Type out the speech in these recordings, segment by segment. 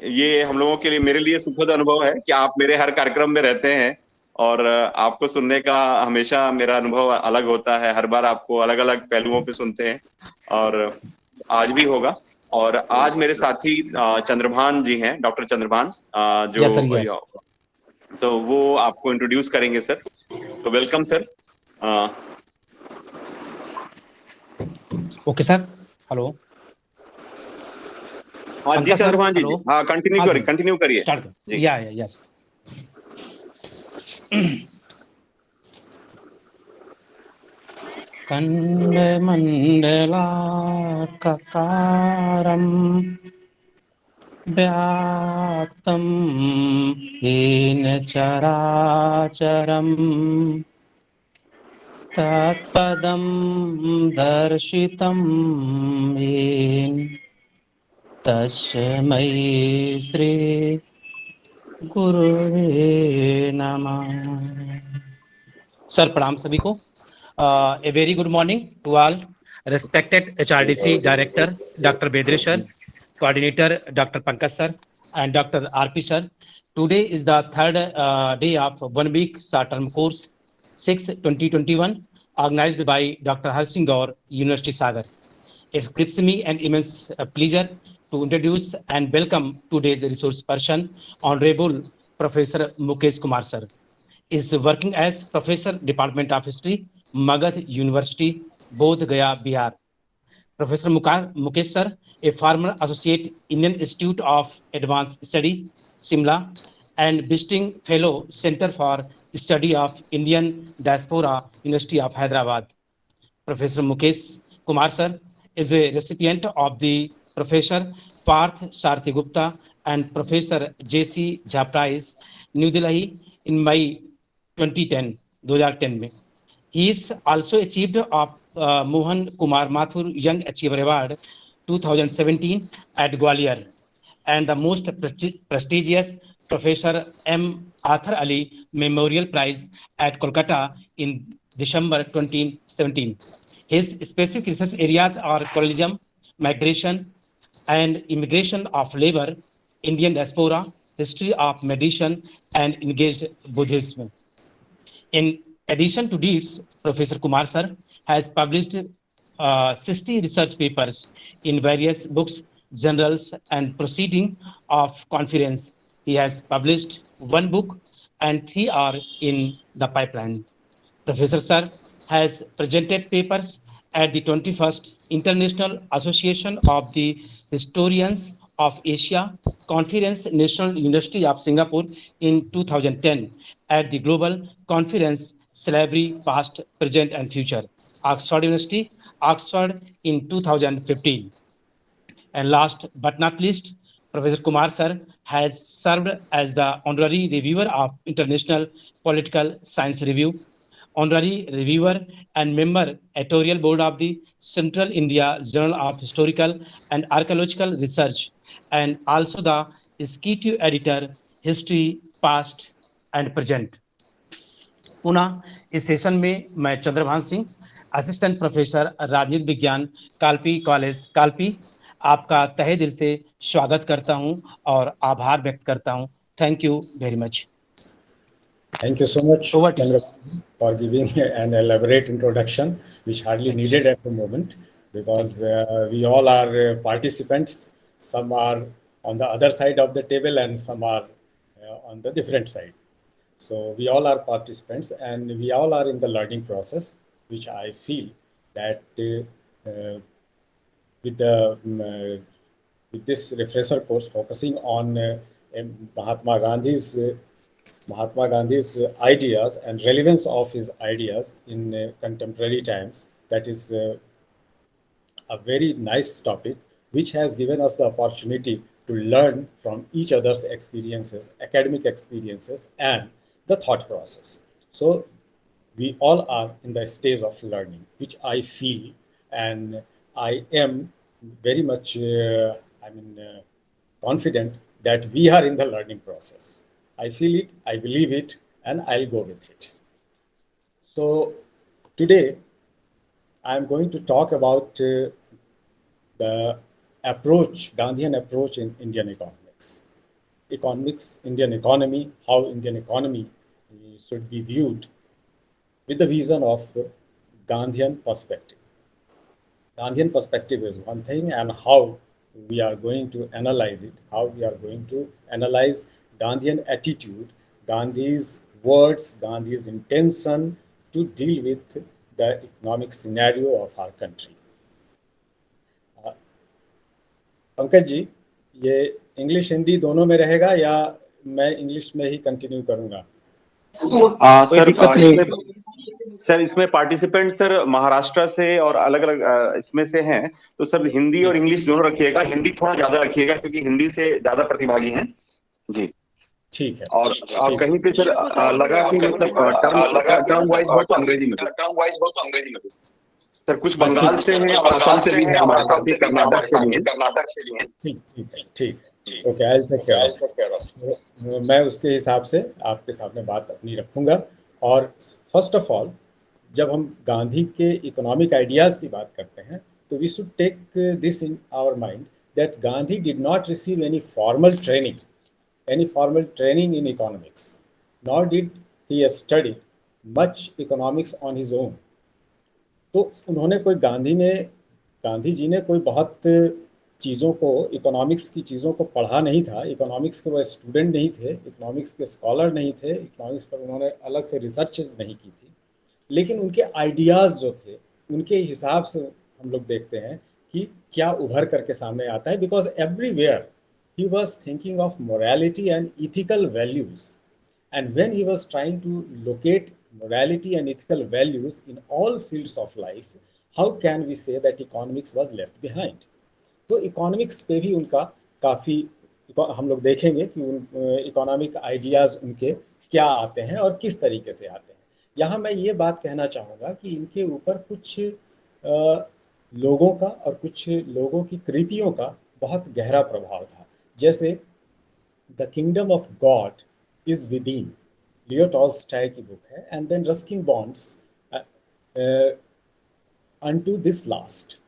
ये हम लोगों के लिए, मेरे लिए सुखद अनुभव है कि आप मेरे हर कार्यक्रम में रहते हैं और आपको सुनने का हमेशा मेरा अनुभव अलग होता है। हर बार आपको अलग अलग पहलुओं पे सुनते हैं और आज भी होगा। और आज मेरे साथी चंद्रभान जी हैं, doctor Chandrabhan, yes sir, yes. तो वो आपको इंट्रोड्यूस करेंगे सर। तो welcome sir. Okay sir. Hello हाँ जी पंकज सर, चंद्रभान जी, हेलो। हाँ कंटिन्यू हाँ करिए, जी, कंटिन्यू करिए स्टार्ट कर। जी। या यस। खण्डमण्डलाकारं व्याप्तं येन चराचरं तत्पदं दर्शितं येन तस्मै श्री गुरुवे नमः। सर प्रणाम सभी को। A very good morning to all. Respected HRDC Director Dr. Bedre sir, Coordinator Dr. Pankaj sir, and Dr. RP sir. Today is the third day of 1 week short-term course 6/2021, organized by Dr. Harsing Gaur, University Sagar. It gives me an immense pleasure to introduce and welcome today's resource person, Honorable Professor Mukesh Kumar sir. Is working as Professor Department of History, Magadh University, Bodh Gaya, Bihar. Professor Mukesh sir, a former associate Indian Institute of Advanced Study, Simla, and visiting fellow Center for Study of Indian Diaspora, University of Hyderabad. Professor Mukesh Kumar sir is a recipient of the Professor Parth Sarthi Gupta and Professor J.C. Jha Prize, New Delhi in May 2010, 2010 में. He is also achieved of Mohan Kumar Mathur Young Achiever Award 2017 at Gwalior and the most prestigious Professor M. Arthur Ali Memorial Prize at Kolkata in December 2017. His specific research areas are colonialism, migration, and immigration of labor, Indian diaspora, history of medicine, and engaged Buddhism. In addition to these, Professor Kumar sir has published 60 research papers in various books, journals, and proceeding of conference. He has published one book and 3 are in the pipeline. Professor Sir has presented papers at the 21st International Association of the Historians of Asia Conference, National University of Singapore in 2010, at the Global Conference Slavery Past, Present and Future, Oxford University, Oxford in 2015. And last but not least, Professor Kumar sir has served as the honorary reviewer of International Political Science Review, honorary reviewer and member editorial board of the Central India Journal of Historical and Archaeological Research, and also the executive editor, History Past and Present. पुनः इस session में मैं Chandrabhan Singh, assistant professor राजनीति विज्ञान, Kalpi college Kalpi, आपका तहे दिल से स्वागत करता हूं और आभार व्यक्त करता हूं. Thank you very much. Thank you so much, Over to you, Chandra, sir. for giving an elaborate introduction, which hardly Thank you, needed sir. at the moment, Thank because you. we all are participants. Some are on the other side of the table, and some are on the different side. So we all are participants, and we all are in the learning process, which I feel that with the with this refresher course focusing on Mahatma Gandhi's ideas and relevance of his ideas in contemporary times. That is a very nice topic, which has given us the opportunity to learn from each other's experiences, academic experiences, and the thought process. So we all are in the stage of learning, which I feel, and I am very much, confident that we are in the learning process. I feel it, I believe it, and I'll go with it. So today I'm going to talk about the approach, Gandhian approach in Indian economics. economics, Indian economy, how Indian economy should be viewed with the vision of Gandhian perspective. Gandhian perspective is one thing, and how we are going to analyze it, how we are going to analyze Gandhian attitude, Gandhi's words, Gandhi's intention to deal with the economic scenario of our country. Pankaj ji, ये English Hindi दोनों में रहेगा या मैं English में ही continue करूंगा? कोई दिक्कत नहीं सर। इसमें पार्टिसिपेंट सर महाराष्ट्र से और अलग अलग इसमें से हैं, तो सर हिंदी और इंग्लिश दोनों रखिएगा। हिंदी थोड़ा ज्यादा रखिएगा क्योंकि हिंदी से ज्यादा प्रतिभागी हैं जी। ठीक है। और कहीं पे सर लगा कि मतलब टर्म वाइज हो तो अंग्रेजी में, सर कुछ बंगाल से हैं और असम से भी हैं हमारे साथ, कर्नाटक से भी हैं। ठीक है, okay, I will take care. मैं उसके हिसाब से आपके सामने बात अपनी रखूंगा। और फर्स्ट ऑफ ऑल, जब हम गांधी के इकोनॉमिक आइडियाज की बात करते हैं तो we should take this in our mind that Gandhi did not receive any formal training in economics, nor did he study much economics on his own. तो उन्होंने गांधी जी ने कोई बहुत चीज़ों को, इकोनॉमिक्स की चीज़ों को पढ़ा नहीं था। इकोनॉमिक्स के वो स्टूडेंट नहीं थे, इकोनॉमिक्स के स्कॉलर नहीं थे, इकोनॉमिक्स पर उन्होंने अलग से रिसर्चेज नहीं की थी। लेकिन उनके आइडियाज़ जो थे, उनके हिसाब से हम लोग देखते हैं कि क्या उभर करके सामने आता है। Because everywhere he was thinking of morality and ethical values, and when he was trying to locate morality and ethical values in all fields of life, how can we say that economics was left behind? तो economics पे भी उनका काफ़ी, हम लोग देखेंगे कि economic ideas उनके क्या आते हैं और किस तरीके से आते हैं। यहाँ मैं ये बात कहना चाहूँगा कि इनके ऊपर कुछ लोगों का और कुछ लोगों की कृतियों का बहुत गहरा प्रभाव था। जैसे the kingdom of God is within, Leo Tolstoy की बुक है, and then Ruskin Bond's unto this last.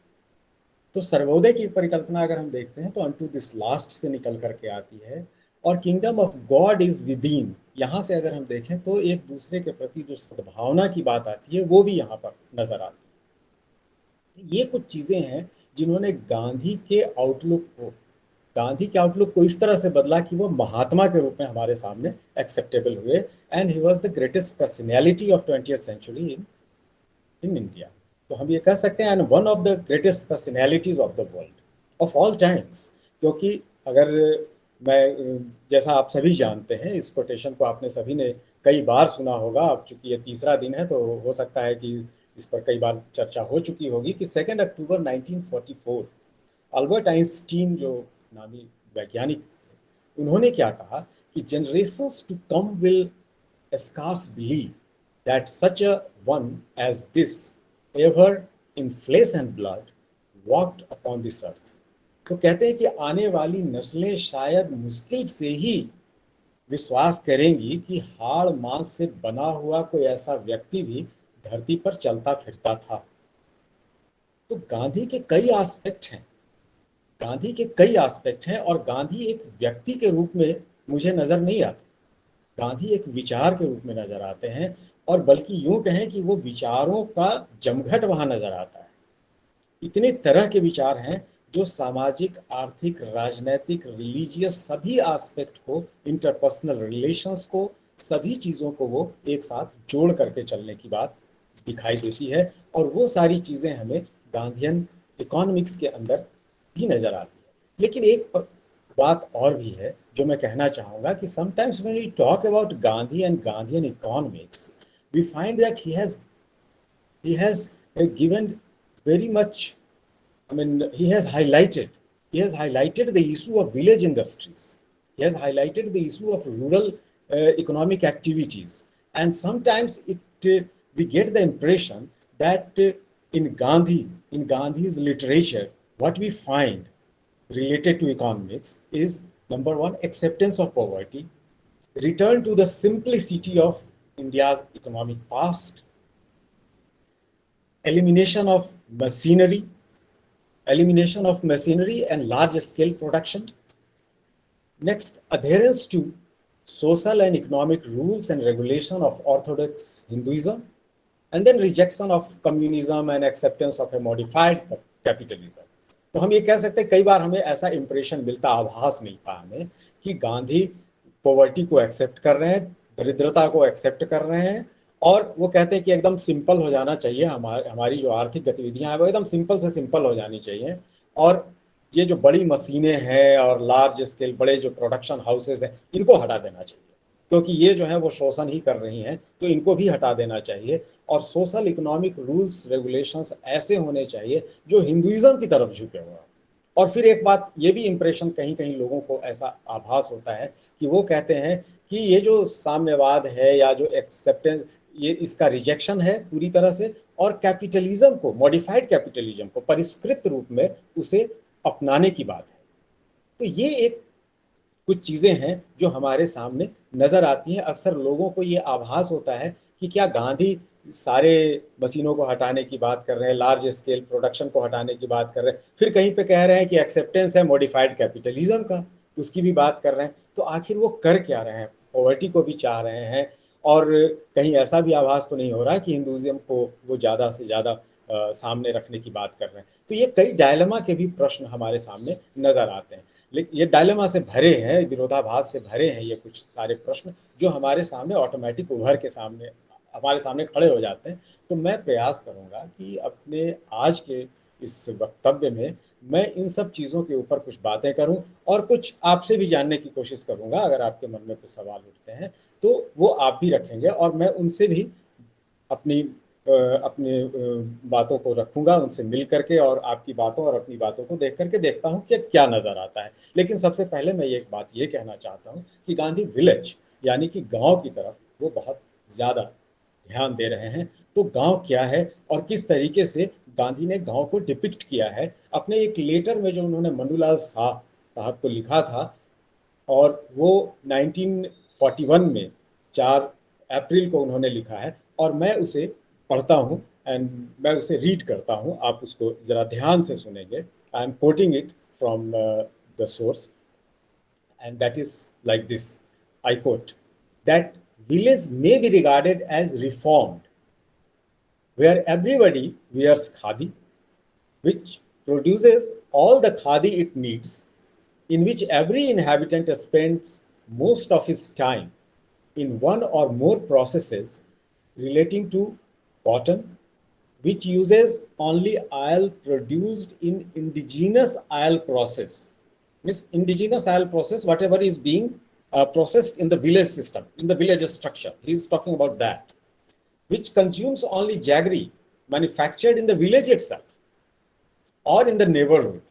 तो सर्वोदय की परिकल्पना अगर हम देखते हैं तो अनटू दिस लास्ट से निकल करके आती है, और kingdom of God is with in, यहाँ से अगर हम देखें तो एक दूसरे के प्रति जो सद्भावना की बात आती है वो भी यहाँ पर नजर आती है। ये कुछ चीजें हैं जिन्होंने गांधी के आउटलुक को इस तरह से बदला कि वो महात्मा के रूप में हमारे सामने एक्सेप्टेबल हुए, and he was the greatest personality of 20th century in India. तो हम ये कह सकते हैं, and one of the greatest personalities of the world of all times. क्योंकि अगर मैं, जैसा आप सभी जानते हैं, इस कोटेशन को आपने सभी ने कई बार सुना होगा। अब चूंकि ये तीसरा दिन है तो हो सकता है कि इस पर कई बार चर्चा हो चुकी होगी कि 2 अक्टूबर 1944 अल्बर्ट आइंस्टीन जो नामी वैज्ञानिक थे, उन्होंने क्या कहा कि generations to come will scarce believe that such a one as this ever in flesh and blood walked upon this earth. तो कहते हैं कि आने वाली नस्लें शायद मुश्किल से ही विश्वास करेंगी कि हाड़ मांस से बना हुआ कोई ऐसा व्यक्ति भी धरती पर चलता फिरता था। तो गांधी के कई एस्पेक्ट हैं, और गांधी एक व्यक्ति के रूप में मुझे नजर नहीं आते। गांधी एक विचार के रूप में नजर आते हैं, और बल्कि यूं कहें कि वो विचारों का जमघट वहां नजर आता है। इतने तरह के विचार हैं जो सामाजिक, आर्थिक, राजनैतिक, रिलीजियस सभी एस्पेक्ट को, इंटरपर्सनल रिलेशंस को, सभी चीज़ों को वो एक साथ जोड़ करके चलने की बात दिखाई देती है। और वो सारी चीज़ें हमें गांधीयन इकोनॉमिक्स के अंदर भी नजर आती है। लेकिन एक बात और भी है जो मैं कहना चाहूँगा कि sometimes when we talk about Gandhi and Gandhian economics, we find that he has given very much, I mean, he has highlighted the issue of village industries. He has highlighted the issue of rural economic activities. And sometimes we get the impression that in Gandhi's literature, what we find related to economics is, number one, acceptance of poverty, return to the simplicity of India's economic past, elimination of machinery and large scale production, Next, adherence to social and economic rules and regulation of Orthodox Hinduism, and then rejection of communism and acceptance of a modified capitalism. तो हम ये कह सकते हैं, कई बार हमें ऐसा impression मिलता, आभास मिलता हमें कि गांधी पॉवर्टी को एक्सेप्ट कर रहे हैं, दरिद्रता को एक्सेप्ट कर रहे हैं, और वो कहते हैं कि एकदम सिंपल हो जाना चाहिए, हमारी जो आर्थिक गतिविधियां हैं वो एकदम सिंपल से सिंपल हो जानी चाहिए, और ये जो बड़ी मशीनें हैं और लार्ज स्केल बड़े जो प्रोडक्शन हाउसेज हैं इनको हटा देना चाहिए, क्योंकि ये जो है वो शोषण ही कर रही हैं, तो इनको भी हटा देना चाहिए, और सोशल इकोनॉमिक रूल्स रेगुलेशंस ऐसे होने चाहिए जो हिंदुइज्म की तरफ झुके हुए हैं। और फिर एक बात ये भी इंप्रेशन कहीं कहीं लोगों को ऐसा आभास होता है कि वो कहते हैं कि ये जो साम्यवाद है या जो एक्सेप्टेंस, ये इसका रिजेक्शन है पूरी तरह से, और कैपिटलिज्म को, मॉडिफाइड कैपिटलिज्म को परिष्कृत रूप में उसे अपनाने की बात है। तो ये एक कुछ चीजें हैं जो हमारे सामने नजर आती हैं। अक्सर लोगों को ये आभास होता है कि क्या गांधी सारे मशीनों को हटाने की बात कर रहे हैं, लार्ज स्केल प्रोडक्शन को हटाने की बात कर रहे हैं, फिर कहीं पे कह रहे हैं कि एक्सेप्टेंस है मॉडिफाइड कैपिटलिज्म का, उसकी भी बात कर रहे हैं, तो आखिर वो कर क्या रहे हैं? पॉवर्टी को भी चाह रहे हैं, और कहीं ऐसा भी आभास तो नहीं हो रहा कि हिंदुइज्म को वो ज़्यादा से ज़्यादा सामने रखने की बात कर रहे हैं? तो ये कई डायलेमा के भी प्रश्न हमारे सामने नजर आते हैं, लेकिन ये डायलेमा से भरे हैं, विरोधाभास से भरे हैं ये कुछ सारे प्रश्न जो हमारे सामने ऑटोमेटिक उभर के सामने हमारे सामने खड़े हो जाते हैं। तो मैं प्रयास करूंगा कि अपने आज के इस वक्तव्य में मैं इन सब चीज़ों के ऊपर कुछ बातें करूं, और कुछ आपसे भी जानने की कोशिश करूंगा। अगर आपके मन में कुछ सवाल उठते हैं तो वो आप भी रखेंगे, और मैं उनसे भी अपनी अपनी बातों को रखूंगा उनसे मिल करके, और आपकी बातों और अपनी बातों को देख करके देखता हूं कि क्या नजर आता है। लेकिन सबसे पहले मैं एक बात ये कहना चाहता हूं कि गांधी विलेज यानी कि गांव की तरफ वो बहुत ज्यादा ध्यान दे रहे हैं। तो गांव क्या है और किस तरीके से गांधी ने गांव को डिपिक्ट किया है अपने एक लेटर में जो उन्होंने मनुलाल शाह साहब को लिखा था, और वो 1941 में 4 अप्रैल को उन्होंने लिखा है, और मैं उसे पढ़ता हूँ एंड मैं उसे रीड करता हूँ, आप उसको ज़रा ध्यान से सुनेंगे। I am quoting it from the source, and that is like this. I quote, that village may be regarded as reformed, where everybody wears khadi, which produces all the khadi it needs, in which every inhabitant spends most of his time in one or more processes relating to cotton, which uses only oil produced in indigenous oil process. Means indigenous oil process, whatever is being processed in the village system, in the village structure. He is talking about that, which consumes only jaggery manufactured in the village itself or in the neighborhood.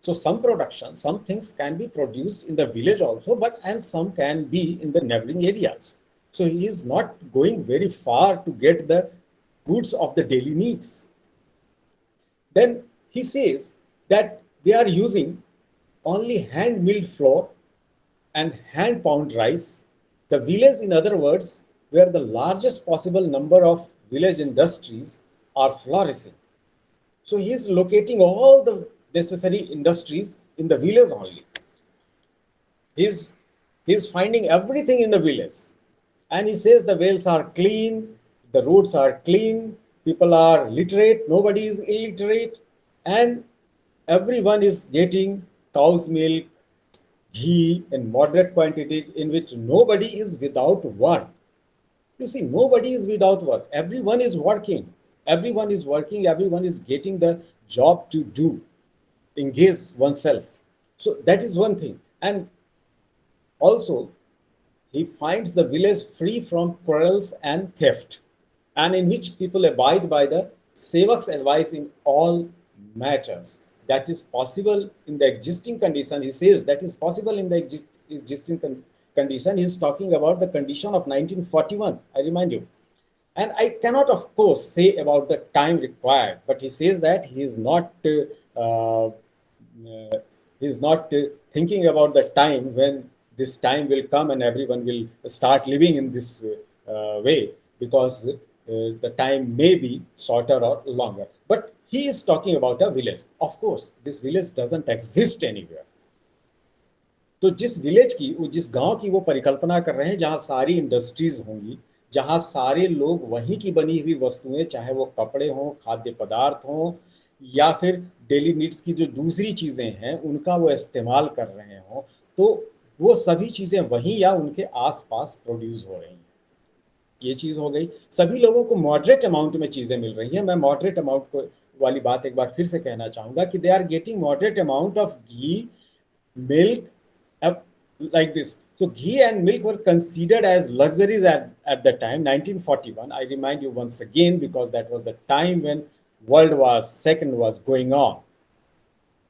So some production, some things can be produced in the village also, and some can be in the neighboring areas. So he is not going very far to get the goods of the daily needs. Then he says that they are using only hand milled flour and hand pound rice. The village, in other words, where the largest possible number of village industries are flourishing. So he is locating all the necessary industries in the village only. He's finding everything in the village. And he says the wells are clean, the roads are clean, people are literate, nobody is illiterate, and everyone is getting cow's milk, ghee in moderate quantities, in which nobody is without work. You see, nobody is without work. Everyone is working. Everyone is working. Everyone is getting the job to do, engage oneself. So that is one thing. And also, he finds the village free from quarrels and theft, and in which people abide by the Sevak's advice in all matters. That is possible in the existing condition. He says that is possible in the existing condition. He is talking about the condition of 1941, I remind you. And I cannot, of course, say about the time required, but he says that he is not thinking about the time when this time will come and everyone will start living in this way, because the time may be shorter or longer. But he is talking about a village. Of course, this village doesn't exist anywhere. तो जिस village की, जिस गांव की वो परिकल्पना कर रहे हैं, जहाँ सारी इंडस्ट्रीज होंगी, जहाँ सारे लोग वहीं की बनी हुई वस्तुएं, चाहे वो कपड़े हों, खाद्य पदार्थ हों, या फिर डेली नीड्स की जो दूसरी चीज़ें हैं उनका वो इस्तेमाल कर रहे हों, तो वो सभी चीज़ें वहीं या उनके आसपास प्रोड्यूस हो रही हैं। ये चीज़ हो गई। सभी लोगों को मॉडरेट अमाउंट में चीज़ें मिल रही हैं। मैं मॉडरेट अमाउंट को वाली बात एक बार फिर से कहना चाहूँगा कि they are getting moderate amount of ghee, milk, uh, like this. So ghee and milk were considered as luxuries at the time, 1941. I remind you once again because that was the time when World War II was going on.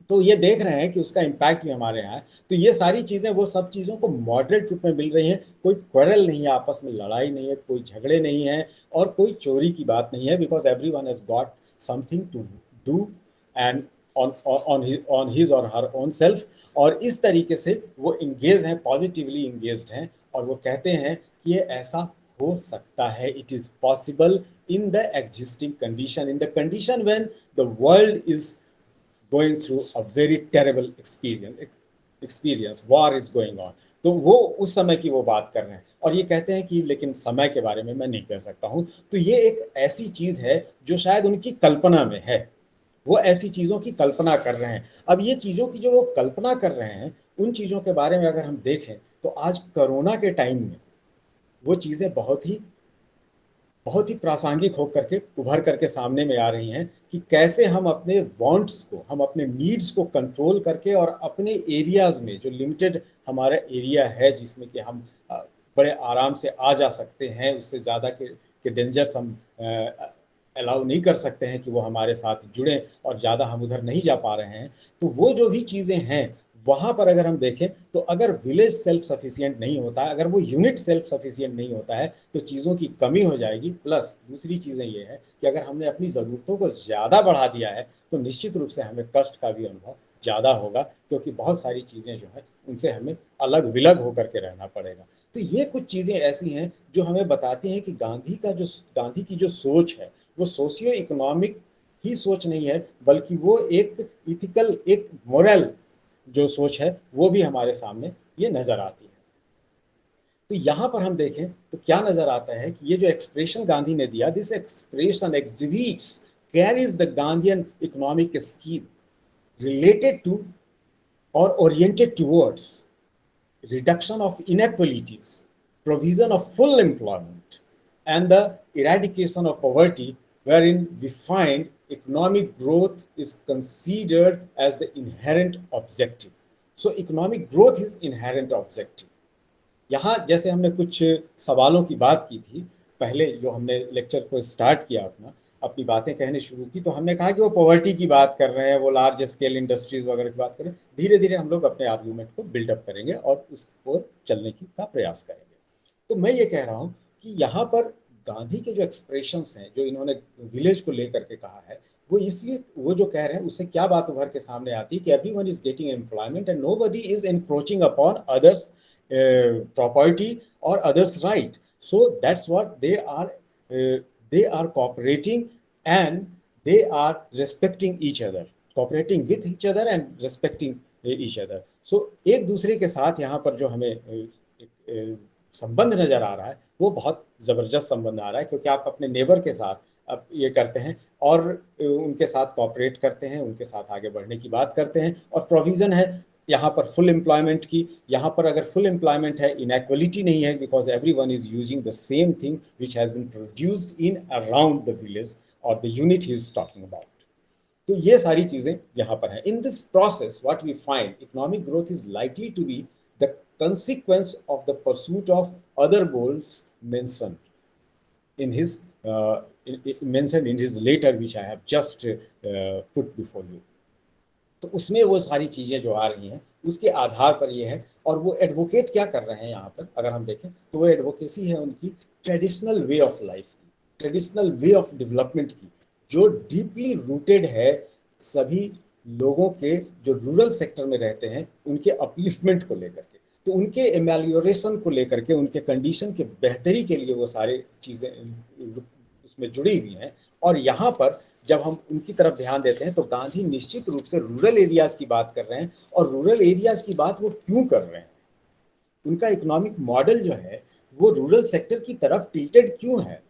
तो ये देख रहे हैं कि उसका impact भी हमारे यहाँ है। तो ये सारी चीज़ें, वो सब चीज़ों को मॉडरेट रूप में मिल रही हैं। कोई क्वारल नहीं है, आपस में लड़ाई नहीं है, कोई झगड़े नहीं है, और कोई चोरी की बात नहीं है, because everyone has got something to do and on his or her own self। और इस तरीके से वो इंगेज हैं, पॉजिटिवली इंगेज्ड हैं, और वो कहते हैं कि ये ऐसा हो सकता है, it is possible in the existing condition, in the condition when the world is going through a very terrible experience, war is going on। तो वो उस समय की वो बात कर रहे हैं, और ये कहते हैं कि लेकिन समय के बारे में मैं नहीं कह सकता हूँ। तो ये एक ऐसी चीज़ है जो शायद उनकी कल्पना में है, वो ऐसी चीज़ों की कल्पना कर रहे हैं। अब ये चीज़ों की जो वो कल्पना कर रहे हैं, उन चीज़ों के बारे में अगर हम देखें तो आज कोरोना के टाइम में वो चीज़ें बहुत ही प्रासंगिक होकर के उभर करके सामने में आ रही हैं कि कैसे हम अपने वांट्स को, हम अपने नीड्स को कंट्रोल करके, और अपने एरियाज़ में जो लिमिटेड हमारा एरिया है जिसमें कि हम बड़े आराम से आ जा सकते हैं, उससे ज़्यादा के डेंजर्स हम अलाउ नहीं कर सकते हैं कि वो हमारे साथ जुड़ें, और ज़्यादा हम उधर नहीं जा पा रहे हैं। तो वो जो भी चीज़ें हैं वहाँ पर अगर हम देखें तो अगर विलेज सेल्फ सफिशिएंट नहीं होता है, अगर वो यूनिट सेल्फ सफिशिएंट नहीं होता है, तो चीज़ों की कमी हो जाएगी। प्लस दूसरी चीज़ें ये है कि अगर हमने अपनी ज़रूरतों को ज़्यादा बढ़ा दिया है तो निश्चित रूप से हमें कष्ट का भी अनुभव ज़्यादा होगा, क्योंकि बहुत सारी चीज़ें जो हैं उनसे हमें अलग विलग होकर के रहना पड़ेगा। तो ये कुछ चीज़ें ऐसी हैं जो हमें बताती हैं कि गांधी की जो सोच है वो सोशियो इकोनॉमिक ही सोच नहीं है, बल्कि वो एक इथिकल, एक मोरल जो सोच है वो भी हमारे सामने ये नजर आती है। तो यहाँ पर हम देखें तो क्या नजर आता है कि ये जो एक्सप्रेशन गांधी ने दिया, this expression exhibits carries the Gandhian economic scheme related to और oriented towards reduction of inequalities, provision of full employment, and the eradication of poverty, wherein we find economic growth is considered as the inherent objective. So economic growth is inherent objective। यहाँ जैसे हमने कुछ सवालों की बात की थी पहले, जो हमने लेक्चर को स्टार्ट किया, अपनी बातें कहने शुरू की, तो हमने कहा कि वो पॉवर्टी की बात कर रहे हैं, वो लार्ज स्केल इंडस्ट्रीज वगैरह की बात कर रहे हैं। धीरे धीरे हम लोग अपने आर्गूमेंट को बिल्डअप करेंगे और उसको चलने की का प्रयास करेंगे। तो मैं ये कह रहा हूँ कि यहाँ पर गांधी के जो एक्सप्रेशंस हैं, जो इन्होंने विलेज को लेकर के कहा है, वो इसलिए, वो जो कह रहे हैं उससे क्या बात उभर के सामने आती है कि everyone is getting employment and nobody is encroaching upon others property or others right। so that's what they are cooperating, and they are respecting each other, cooperating with each other and respecting each other। so एक दूसरे के साथ यहाँ पर जो हमें संबंध नजर आ रहा है वो बहुत जबरदस्त संबंध आ रहा है, क्योंकि आप अपने नेबर के साथ अब ये करते हैं और उनके साथ कॉपरेट करते हैं, उनके साथ आगे बढ़ने की बात करते हैं। और प्रोविजन है यहाँ पर फुल एम्प्लॉयमेंट की। यहाँ पर अगर फुल एम्प्लॉयमेंट है, इनइक्वालिटी नहीं है, because everyone is using the same thing which has been produced in around the village और the unit he is talking about. तो ये सारी चीजें यहाँ पर हैं। In this process what we find, economic growth is likely to be the consequence of the pursuit of other goals mentioned in his letter which I have just put before you। तो उसमें वो सारी चीज़ें जो आ रही हैं उसके आधार पर ये है। और वो एडवोकेट क्या कर रहे हैं यहाँ पर अगर हम देखें तो वो एडवोकेसी है उनकी ट्रेडिशनल वे ऑफ लाइफ की, ट्रेडिशनल वे ऑफ डेवलपमेंट की, जो डीपली रूटेड है सभी लोगों के, जो रूरल सेक्टर में रहते हैं, उनके अपलिफ्टमेंट को लेकर के, तो उनके एमेलियोरेशन को लेकर के, उनके कंडीशन के बेहतरी के लिए वो सारे चीज़ें उसमें जुड़ी हुई हैं। और यहाँ पर जब हम उनकी तरफ ध्यान देते हैं तो गांधी निश्चित रूप से रूरल एरियाज की बात कर रहे हैं। और रूरल एरियाज की बात वो क्यों कर रहे हैं, उनका इकोनॉमिक मॉडल जो है वो रूरल सेक्टर की तरफ टिल्टेड क्यों है,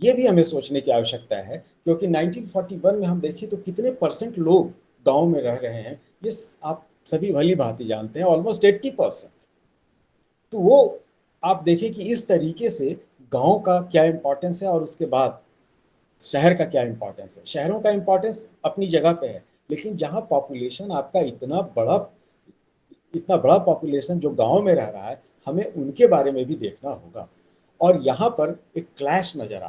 ये भी हमें सोचने की आवश्यकता है। क्योंकि 1941 में हम देखें तो कितने परसेंट लोग गांव में रह रहे हैं, ये आप सभी भली भांति जानते हैं, ऑलमोस्ट 80%। तो वो आप देखें कि इस तरीके से गांव का क्या इंपॉर्टेंस है और उसके बाद शहर का क्या इंपॉर्टेंस है। शहरों का इंपॉर्टेंस अपनी जगह पे है, लेकिन जहाँ पॉपुलेशन आपका इतना बड़ा पॉपुलेशन जो गांव में रह रहा है, हमें उनके बारे में भी देखना होगा। और यहाँ पर एक क्लैश नजर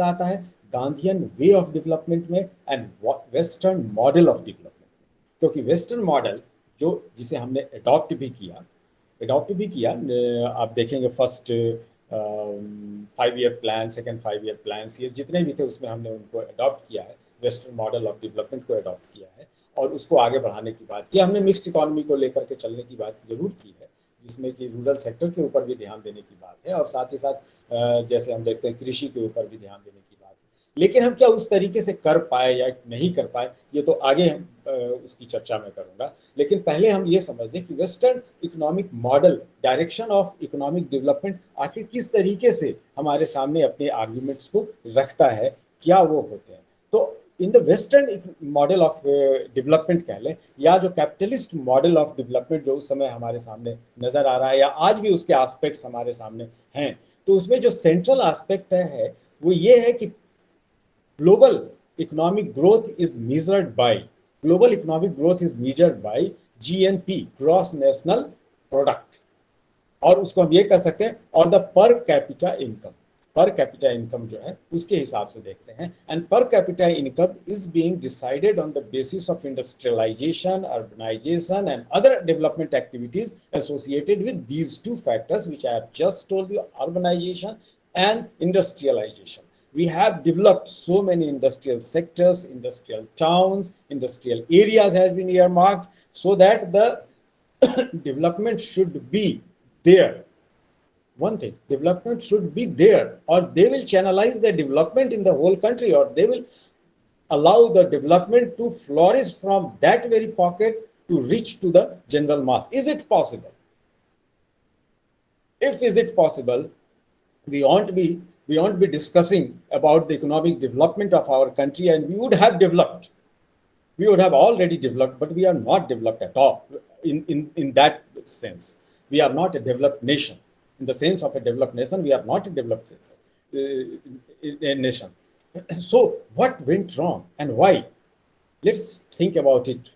आता है, गांधीयन वे ऑफ डेवलपमेंट में and western model of development. क्योंकि वेस्टर्न मॉडल जो जिसे हमने अडॉप्ट भी किया, आप देखेंगे first 5 year plan, second 5 year plan, ये जितने भी थे उसमें हमने उनको अडॉप्ट किया है, वेस्टर्न मॉडल ऑफ डेवलपमेंट को अडॉप्ट किया है और उसको आगे बढ़ाने की बात की। हमने मिक्स्ड इकोनॉमी को लेकर के चलने की बात जरूर की है, जिसमें कि रूरल सेक्टर के ऊपर भी ध्यान देने की बात है और साथ ही साथ जैसे हम देखते हैं कृषि के ऊपर भी ध्यान देने की बात है। लेकिन हम क्या उस तरीके से कर पाए या नहीं कर पाए, ये तो आगे हम उसकी चर्चा में करूंगा। लेकिन पहले हम ये समझ लें कि western economic model, direction of economic development आखिर किस तरीके से हमारे सामने अपने आर्ग्यूमेंट्स को रखता है, क्या वो होते हैं। तो in the western model of development कह लें, या जो कैपिटलिस्ट मॉडल ऑफ डेवलपमेंट जो उस समय हमारे सामने नजर आ रहा है या आज भी उसके एस्पेक्ट्स हमारे सामने हैं, तो उसमें जो सेंट्रल एस्पेक्ट है वो ये है कि global economic growth is measured by GNP, gross national product, और उसको हम ये कह सकते हैं और द पर कैपिटा इनकम जो है उसके हिसाब से देखते हैं। And per capita income is being decided on the basis of industrialisation, urbanisation and other development activities associated with these two factors which I have just told you, urbanisation and industrialization. We have developed so many industrial sectors, industrial towns, industrial areas has been earmarked so that the development should be there. One thing, development should be there, or they will channelize the development in the whole country, or they will allow the development to flourish from that very pocket to reach to the general mass. Is it possible? If is it possible, we won't be discussing about the economic development of our country, and we would have already developed, but we are not developed at all in that sense. We are not a developed nation. In the sense of a developed nation, we are not a developed nation. So what went wrong and why? Let's think about it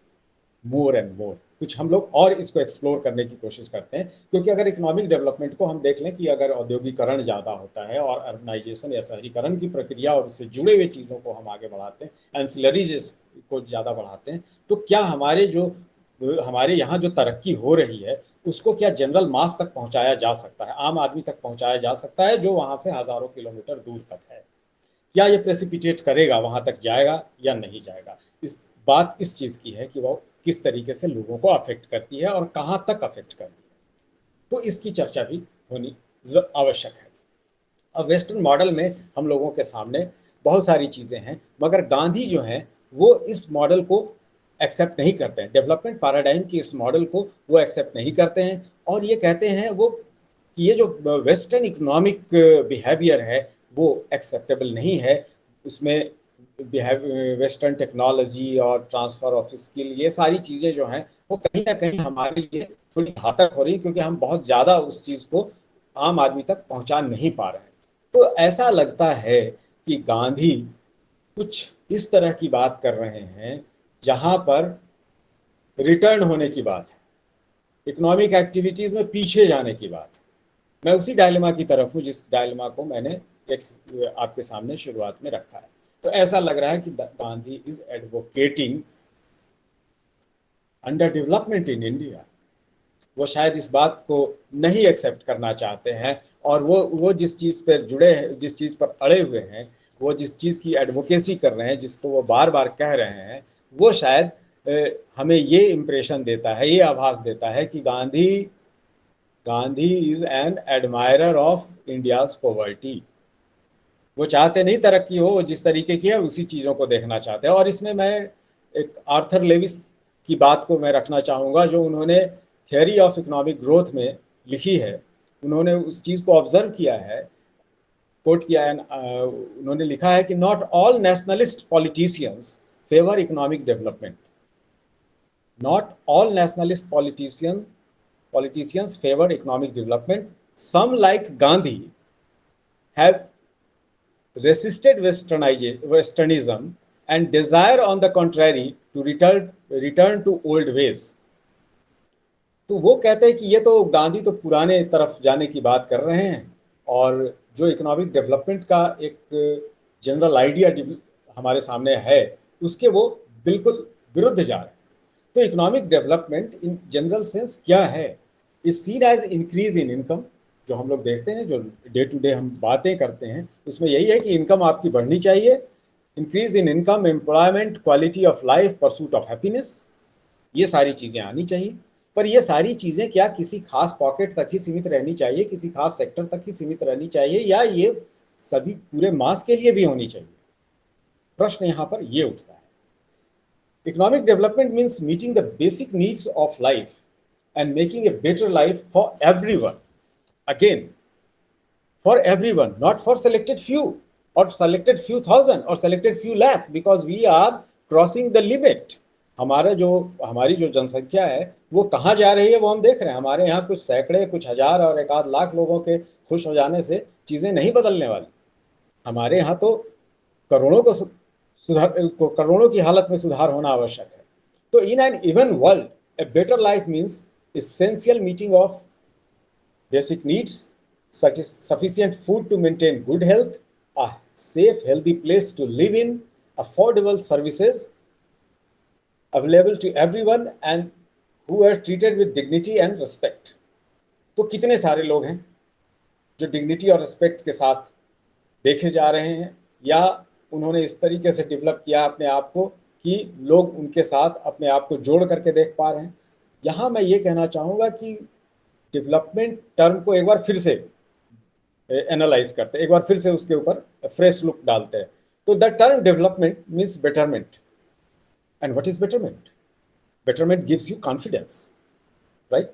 more and more. कुछ हम लोग और इसको explore करने की कोशिश करते हैं, क्योंकि अगर इकोनॉमिक डेवलपमेंट को हम देख लें कि अगर औद्योगिकरण ज़्यादा होता है और अर्बनाइजेशन या शहरीकरण की प्रक्रिया और उससे जुड़े हुए चीज़ों को हम आगे बढ़ाते हैं, एंसिलरीज को ज़्यादा बढ़ाते हैं, तो क्या हमारे यहाँ जो तरक्की हो रही है उसको क्या जनरल मास तक पहुँचाया जा सकता है, आम आदमी तक पहुँचाया जा सकता है जो वहाँ से हज़ारों किलोमीटर दूर तक है? क्या ये प्रेसिपिटेट करेगा, वहाँ तक जाएगा या नहीं जाएगा? बात इस चीज़ की है कि वो किस तरीके से लोगों को अफेक्ट करती है और कहाँ तक अफेक्ट करती है, तो इसकी चर्चा भी होनी आवश्यक है। अब वेस्टर्न मॉडल में हम लोगों के सामने बहुत सारी चीज़ें हैं, मगर गांधी जो हैं वो इस मॉडल को एक्सेप्ट नहीं करते हैं, डेवलपमेंट पैराडाइम की इस मॉडल को वो एक्सेप्ट नहीं करते हैं और ये कहते हैं वो कि ये जो वेस्टर्न इकोनॉमिक बिहेवियर है वो एक्सेप्टेबल नहीं है, उसमें वेस्टर्न टेक्नोलॉजी और ट्रांसफर ऑफ स्किल, ये सारी चीज़ें जो हैं वो कहीं ना कहीं हमारे लिए थोड़ी घातक हो रही, क्योंकि हम बहुत ज़्यादा उस चीज़ को आम आदमी तक पहुंचा नहीं पा रहे हैं। तो ऐसा लगता है कि गांधी कुछ इस तरह की बात कर रहे हैं जहां पर रिटर्न होने की बात है, इकोनॉमिक एक्टिविटीज़ में पीछे जाने की बात है। मैं उसी डायलेमा की तरफ हूँ जिस डायलेमा को मैंने आपके सामने शुरुआत में रखा है। तो ऐसा लग रहा है कि Gandhi is advocating under development in India. वो शायद इस बात को नहीं एक्सेप्ट करना चाहते हैं और वो जिस चीज़ पर जुड़े हैं, जिस चीज़ पर अड़े हुए हैं, वो जिस चीज़ की एडवोकेसी कर रहे हैं, जिसको वो बार बार कह रहे हैं, वो शायद हमें ये इम्प्रेशन देता है, ये आभास देता है कि Gandhi is an admirer of India's poverty. वो चाहते नहीं तरक्की हो, वो जिस तरीके की है उसी चीज़ों को देखना चाहते हैं। और इसमें मैं एक आर्थर लेविस की बात को मैं रखना चाहूँगा, जो उन्होंने थियरी ऑफ इकोनॉमिक ग्रोथ में लिखी है। उन्होंने उस चीज़ को ऑब्जर्व किया है, कोट किया है, उन्होंने लिखा है कि not all nationalist politicians favour economic development, not all nationalist politicians favor economic development. Some, like Gandhi, have resisted westernism and desire, on the contrary, to return to old ways. तो वो कहते हैं कि ये तो गांधी तो पुराने तरफ जाने की बात कर रहे हैं, और जो इकोनॉमिक डेवलपमेंट का एक जनरल आइडिया हमारे सामने है उसके वो बिल्कुल विरुद्ध जा रहे हैं। तो economic development in general sense क्या है? Is seen as increase in income. जो हम लोग देखते हैं, जो डे टू डे हम बातें करते हैं, उसमें यही है कि इनकम आपकी बढ़नी चाहिए। Increase in income, employment, quality of life, pursuit of happiness, ये सारी चीज़ें आनी चाहिए। पर ये सारी चीज़ें क्या किसी खास पॉकेट तक ही सीमित रहनी चाहिए, किसी खास सेक्टर तक ही सीमित रहनी चाहिए, या ये सभी पूरे मास के लिए भी होनी चाहिए? प्रश्न यहाँ पर ये उठता है। Economic development means meeting the basic needs of life and making a better life for everyone. Again, for everyone, not for selected few or selected few thousand or selected few lakhs, because we are crossing the limit. हमारी जो जनसंख्या है वो कहाँ जा रही है वो हम देख रहे हैं। हमारे यहाँ कुछ सैकड़े, कुछ हजार और एक आध लाख लोगों के खुश हो जाने से चीज़ें नहीं बदलने वाली। हमारे यहाँ तो करोड़ों की हालत में सुधार होना आवश्यक है। तो in an even world, a better life means essential meeting of basic needs, such as sufficient food to maintain good health, a safe, healthy place to live in, affordable services available to everyone, and who are treated with dignity and respect. तो कितने सारे लोग हैं जो dignity और respect के साथ देखे जा रहे हैं, या उन्होंने इस तरीके से डेवलप किया अपने आप को कि लोग उनके साथ अपने आप को जोड़ करके देख पा रहे हैं। यहाँ मैं ये कहना चाहूँगा कि डेवलपमेंट टर्म को एक बार फिर से एनालाइज करते हैं, एक बार फिर से उसके ऊपर फ्रेश लुक डालते हैं। तो the term development means betterment. And what is betterment? Betterment gives you confidence, right?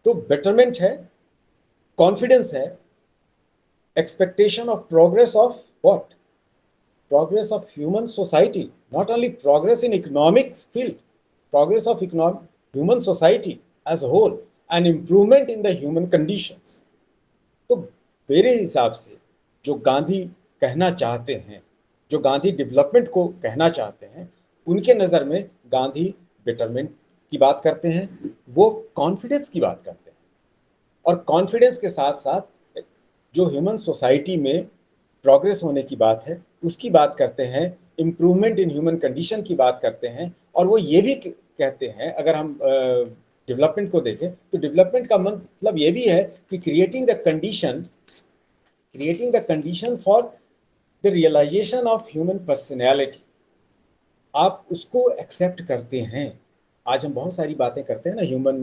तो बेटरमेंट है, कॉन्फिडेंस है, expectation of progress of what? Progress of human society, not only progress in economic field, progress of human society as a whole, and improvement in the human conditions. तो मेरे हिसाब से जो गांधी कहना चाहते हैं, जो गांधी डेवलपमेंट को कहना चाहते हैं, उनके नज़र में गांधी बेटरमेंट की बात करते हैं, वो कॉन्फिडेंस की बात करते हैं, और कॉन्फिडेंस के साथ साथ जो ह्यूमन सोसाइटी में प्रोग्रेस होने की बात है उसकी बात करते हैं, इम्प्रूवमेंट इन ह्यूमन कंडीशन की बात करते हैं। और वो ये भी कहते हैं, अगर हम डेवलपमेंट को देखें तो डेवलपमेंट का मतलब ये भी है कि creating the condition for the realisation of human personality. आप उसको एक्सेप्ट करते हैं। आज हम बहुत सारी बातें करते हैं ना, ह्यूमन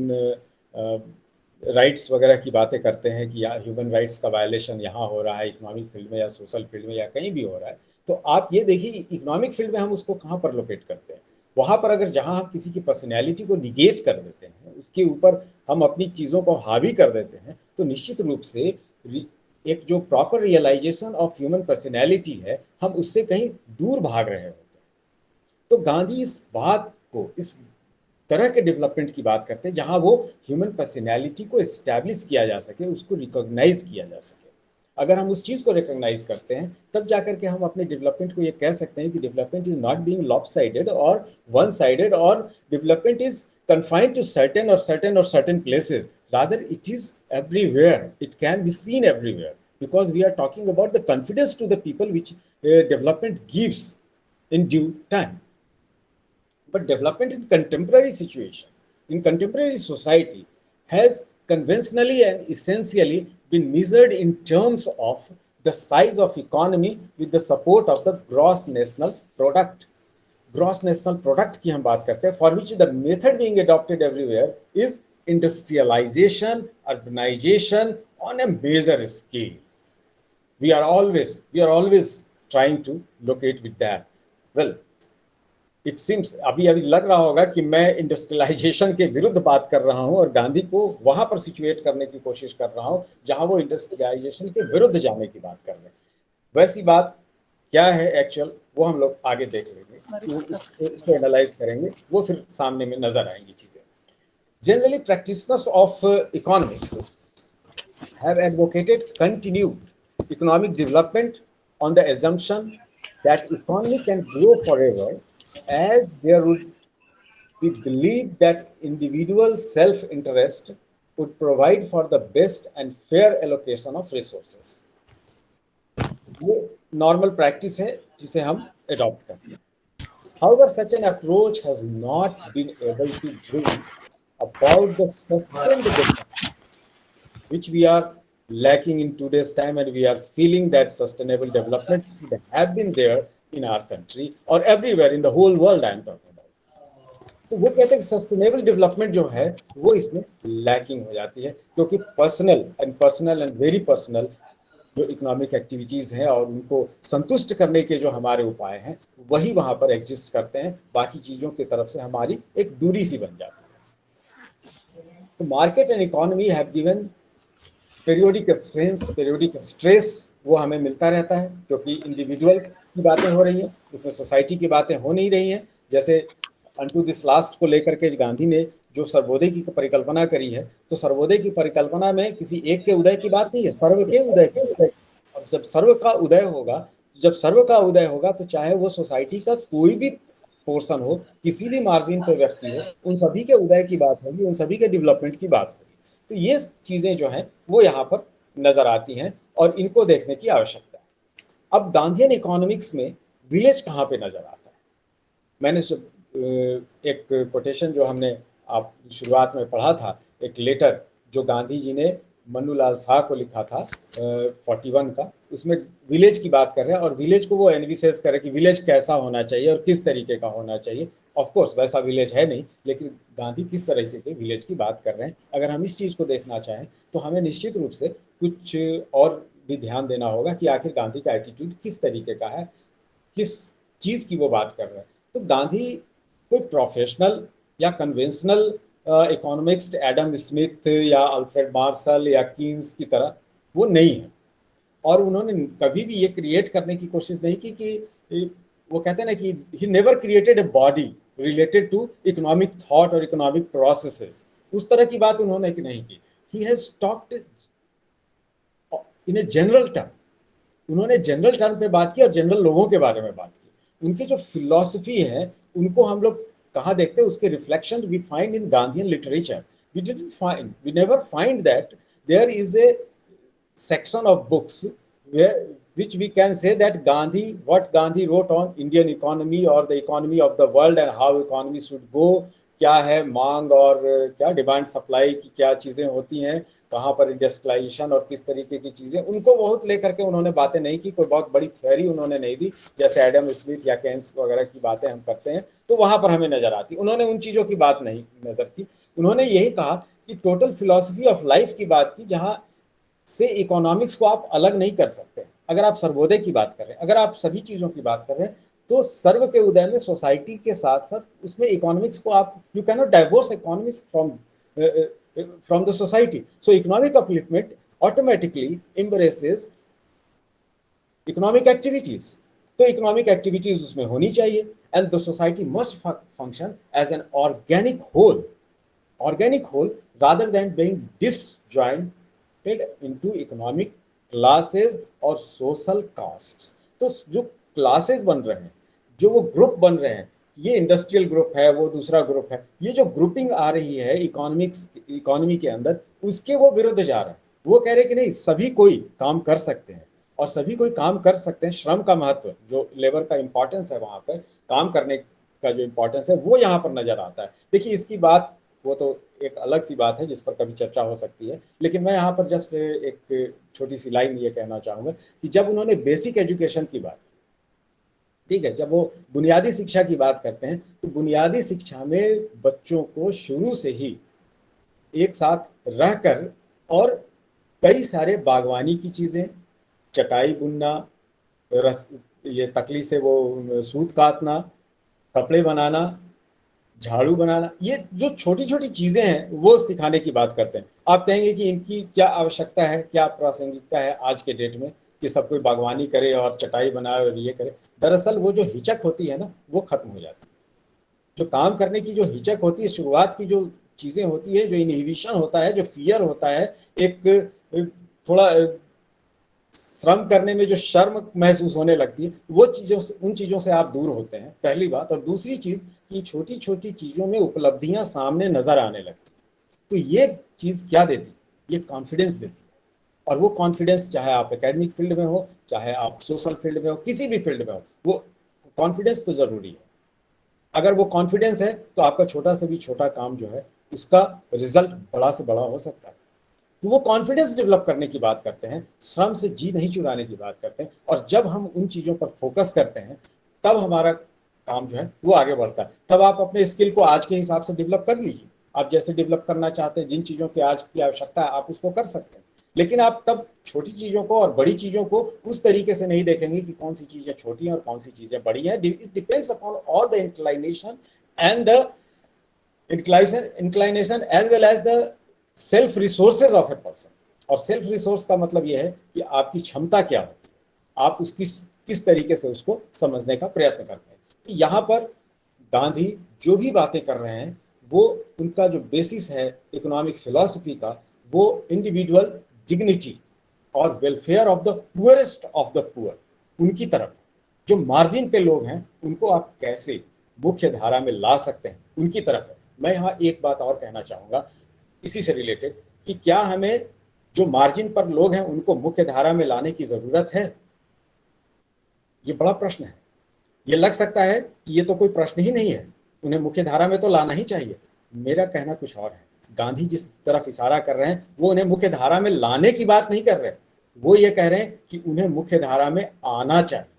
राइट्स वगैरह की बातें करते हैं कि ह्यूमन राइट्स का वायलेशन यहाँ हो रहा है, इकोनॉमिक फील्ड में या सोशल फील्ड में या कहीं भी हो रहा है। तो आप ये देखिए, इकोनॉमिक फील्ड में हम उसको कहाँ पर लोकेट करते हैं? वहाँ पर अगर जहाँ हम किसी की पर्सनैलिटी को निगेट कर देते हैं, उसके ऊपर हम अपनी चीज़ों को हावी कर देते हैं, तो निश्चित रूप से एक जो proper realisation of human personality है, हम उससे कहीं दूर भाग रहे होते हैं। तो गांधी इस बात को, इस तरह के डेवलपमेंट की बात करते हैं जहां वो ह्यूमन पर्सनैलिटी को एस्टैब्लिश किया जा सके, उसको रिकॉग्नाइज किया जा सके। अगर हम उस चीज़ को रिकॉग्नाइज करते हैं, तब जाकर के हम अपने डेवलपमेंट को ये कह सकते हैं कि development is not being lopsided और वन साइडेड, और development is confined to certain places. Rather, it is everywhere. It can be seen everywhere, because we are talking about the confidence to the people which development gives in due time. But development in contemporary situation, in contemporary society, has conventionally and essentially been measured in terms of the size of economy with the support of the gross national product. Gross national product की हम बात करते हैं, for which the method being adopted everywhere is industrialisation, urbanisation on a major scale. we are always trying to locate with that. Well, it seems अभी अभी लग रहा होगा कि मैं इंडस्ट्रियलाइजेशन के विरुद्ध बात कर रहा हूं और गांधी को वहां पर सिचुएट करने की कोशिश कर रहा हूं जहां वो इंडस्ट्रियलाइजेशन के विरुद्ध जाने की बात कर रहे हैं। वैसी बात क्या है एक्चुअल, वो हम लोग आगे देख लेंगे, इसको एनालाइज करेंगे, वो फिर सामने में नजर आएंगी चीजें। Generally practitioners of economics have advocated continued economic development on the assumption that economy can grow forever, as there would be believed that individual self-interest would provide for the best and fair allocation of resources. ये normal practice है जिसे हम adopt करते हैं। However, such an approach has not been able to bring about the sustained development which we are lacking in today's time, and we are feeling that sustainable development should have been there in our country or everywhere in the whole world I am talking about. तो वो कहते हैं कि sustainable development जो है वो इसमें lacking हो जाती है, क्योंकि पर्सनल एंड वेरी पर्सनल जो इकोनॉमिक एक्टिविटीज हैं और उनको संतुष्ट करने के जो हमारे उपाय हैं वही वहां पर एग्जिस्ट करते हैं, बाकी चीजों की तरफ से हमारी एक दूरी सी बन जाती है। तो market and economy have given periodic stress वो हमें मिलता रहता है, क्योंकि इंडिविजुअल की बातें हो रही हैं, इसमें सोसाइटी की बातें हो नहीं रही हैं। जैसे अनटू दिस लास्ट को लेकर के गांधी ने जो सर्वोदय की परिकल्पना करी है, तो सर्वोदय की परिकल्पना में किसी एक के उदय की बात नहीं है, सर्व के उदय की। और जब सर्व का उदय होगा तो चाहे वो सोसाइटी का कोई भी पोर्शन हो, किसी भी मार्जिन पे व्यक्ति हो, उन सभी के उदय की बात होगी, उन सभी के डेवलपमेंट की बात होगी। तो ये चीजें जो हैं वो यहाँ पर नजर आती हैं और इनको देखने की आवश्यकता है। अब गांधीयन इकोनॉमिक्स में विलेज कहाँ पे नजर आता है? मैंने एक कोटेशन जो हमने आप शुरुआत में पढ़ा था, एक लेटर जो गांधी जी ने मन्नूलाल शाह को लिखा था 41 का, उसमें विलेज की बात कर रहे हैं और विलेज को वो एनविसेस कर रहे हैं कि विलेज कैसा होना चाहिए और किस तरीके का होना चाहिए। ऑफ कोर्स वैसा विलेज है नहीं, लेकिन गांधी किस तरीके के विलेज की बात कर रहे हैं, अगर हम इस चीज़ को देखना चाहें तो हमें निश्चित रूप से कुछ और भी ध्यान देना होगा कि आखिर गांधी का एटीट्यूड किस तरीके का है, किस चीज़ की वो बात कर रहे हैं। तो गांधी कोई प्रोफेशनल या कन्वेंशनल इकोनॉमिक्स एडम स्मिथ या अल्फ्रेड मार्शल या कीन्स की तरह वो नहीं है, और उन्होंने कभी भी ये क्रिएट करने की कोशिश नहीं की कि वो कहते हैं ना कि he never created a body related to economic thought और इकोनॉमिक प्रोसेसेस, उस तरह की बात उन्होंने नहीं की। He has talked in a general term, उन्होंने जनरल टर्म पे बात की और जनरल लोगों के बारे में बात की। उनकी जो फिलॉसफी है उनको हम लोग कहाँ देखते हैं, उसके reflection we find in Gandhian literature. We never find that there is a section of books which we can say that what Gandhi wrote on Indian economy or the economy of the world and how economy should go, क्या है मांग और क्या demand supply की क्या चीज़ें होती हैं, कहाँ पर इंडस्ट्रियलाइजेशन और किस तरीके की चीज़ें, उनको बहुत लेकर के उन्होंने बातें नहीं की, कोई बहुत बड़ी थ्योरी उन्होंने नहीं दी जैसे एडम स्मिथ या केन्स वगैरह की बातें हम करते हैं तो वहाँ पर हमें नजर आती। उन्होंने उन चीज़ों की बात नहीं नजर की, उन्होंने यही कहा कि टोटल फिलॉसफी ऑफ लाइफ की बात की, जहाँ से इकोनॉमिक्स को आप अलग नहीं कर सकते। अगर आप सर्वोदय की बात कर रहे हैं, अगर आप सभी चीज़ों की बात कर रहे हैं, तो सर्व के उदय में सोसाइटी के साथ साथ उसमें इकोनॉमिक्स को आप you can not divorce economics from the society. So economic upliftment automatically embraces economic activities, तो इकोनॉमिक एक्टिविटीज उसमें होनी चाहिए and the society must function as an organic whole rather than being disjoint into economic classes और social castes। तो जो classes बन रहे हैं, जो वो ग्रुप बन रहे हैं, ये इंडस्ट्रियल ग्रुप है, वो दूसरा ग्रुप है, ये जो ग्रुपिंग आ रही है इकोनॉमी के अंदर, उसके वो विरुद्ध जा रहे हैं। वो कह रहे हैं कि नहीं, सभी कोई काम कर सकते हैं और सभी कोई काम कर सकते हैं। श्रम का महत्व, जो लेबर का इंपॉर्टेंस है, वहाँ पर काम करने का जो इंपॉर्टेंस है वो यहाँ पर नजर आता है। देखिए इसकी बात वो तो एक अलग सी बात है जिस पर कभी चर्चा हो सकती है, लेकिन मैं यहाँ पर जस्ट एक छोटी सी लाइन ये कहना चाहूँगा कि जब उन्होंने बेसिक एजुकेशन की बात की, ठीक है, जब वो बुनियादी शिक्षा की बात करते हैं, तो बुनियादी शिक्षा में बच्चों को शुरू से ही एक साथ रहकर और कई सारे बागवानी की चीज़ें, चटाई बुनना, ये तकली से वो सूत काटना, कपड़े बनाना, झाड़ू बनाना, ये जो छोटी छोटी चीजें हैं वो सिखाने की बात करते हैं। आप कहेंगे कि इनकी क्या आवश्यकता है, क्या प्रासंगिकता है आज के डेट में कि सब कोई बागवानी करे और चटाई बनाए और ये करे। दरअसल वो जो हिचक होती है ना, वो खत्म हो जाती है। जो काम करने की जो हिचक होती है, शुरुआत की जो चीजें होती है, जो इनहिबिशन होता है, जो फियर होता है, एक थोड़ा श्रम करने में जो शर्म महसूस होने लगती है, वो चीजों से, उन चीजों से आप दूर होते हैं, पहली बात। और दूसरी चीज कि छोटी छोटी चीजों में उपलब्धियां सामने नजर आने लगती है। तो ये चीज क्या देती है? ये कॉन्फिडेंस देती है। और वो कॉन्फिडेंस चाहे आप एकेडमिक फील्ड में हो, चाहे आप सोशल फील्ड में हो, किसी भी फील्ड में हो, वो कॉन्फिडेंस तो जरूरी है। अगर वो कॉन्फिडेंस है तो आपका छोटा से भी छोटा काम जो है उसका रिजल्ट बड़ा से बड़ा हो सकता है। तो वो कॉन्फिडेंस डेवलप करने की बात करते हैं, श्रम से जी नहीं चुराने की बात करते हैं। और जब हम उन चीजों पर फोकस करते हैं तब हमारा काम जो है वो आगे बढ़ता है। तब आप अपने स्किल को आज के हिसाब से डेवलप कर लीजिए। आप जैसे डेवलप करना चाहते हैं, जिन चीजों की आज की आवश्यकता है आप उसको कर सकते हैं। लेकिन आप तब छोटी चीजों को और बड़ी चीजों को उस तरीके से नहीं देखेंगे कि कौन सी चीजें छोटी हैं और कौन सी चीजें बड़ी हैं। It depends upon all the inclination and the inclination as well as the self resources of a person। और सेल्फ रिसोर्स का मतलब यह है कि आपकी क्षमता क्या होती है, आप उसकी किस तरीके से उसको समझने का प्रयत्न करते हैं। तो यहाँ पर गांधी जो भी बातें कर रहे हैं वो उनका जो बेसिस है इकोनॉमिक फिलॉसफी का, वो इंडिविजुअल डिग्निटी और welfare of the poorest of the poor, उनकी तरफ। जो मार्जिन पे लोग हैं उनको आप कैसे मुख्य धारा में ला सकते हैं, उनकी तरफ है। मैं यहाँ एक बात और कहना चाहूंगा इसी से रिलेटेड कि क्या हमें जो मार्जिन पर लोग हैं उनको मुख्य धारा में लाने की जरूरत है? ये बड़ा प्रश्न है। ये लग सकता है कि ये तो कोई प्रश्न ही नहीं है, उन्हें मुख्य धारा में तो लाना ही चाहिए। मेरा कहना कुछ और है। गांधी जिस तरफ इशारा कर रहे हैं वो उन्हें मुख्य धारा में लाने की बात नहीं कर रहे, वो ये कह रहे हैं कि उन्हें मुख्य धारा में आना चाहिए।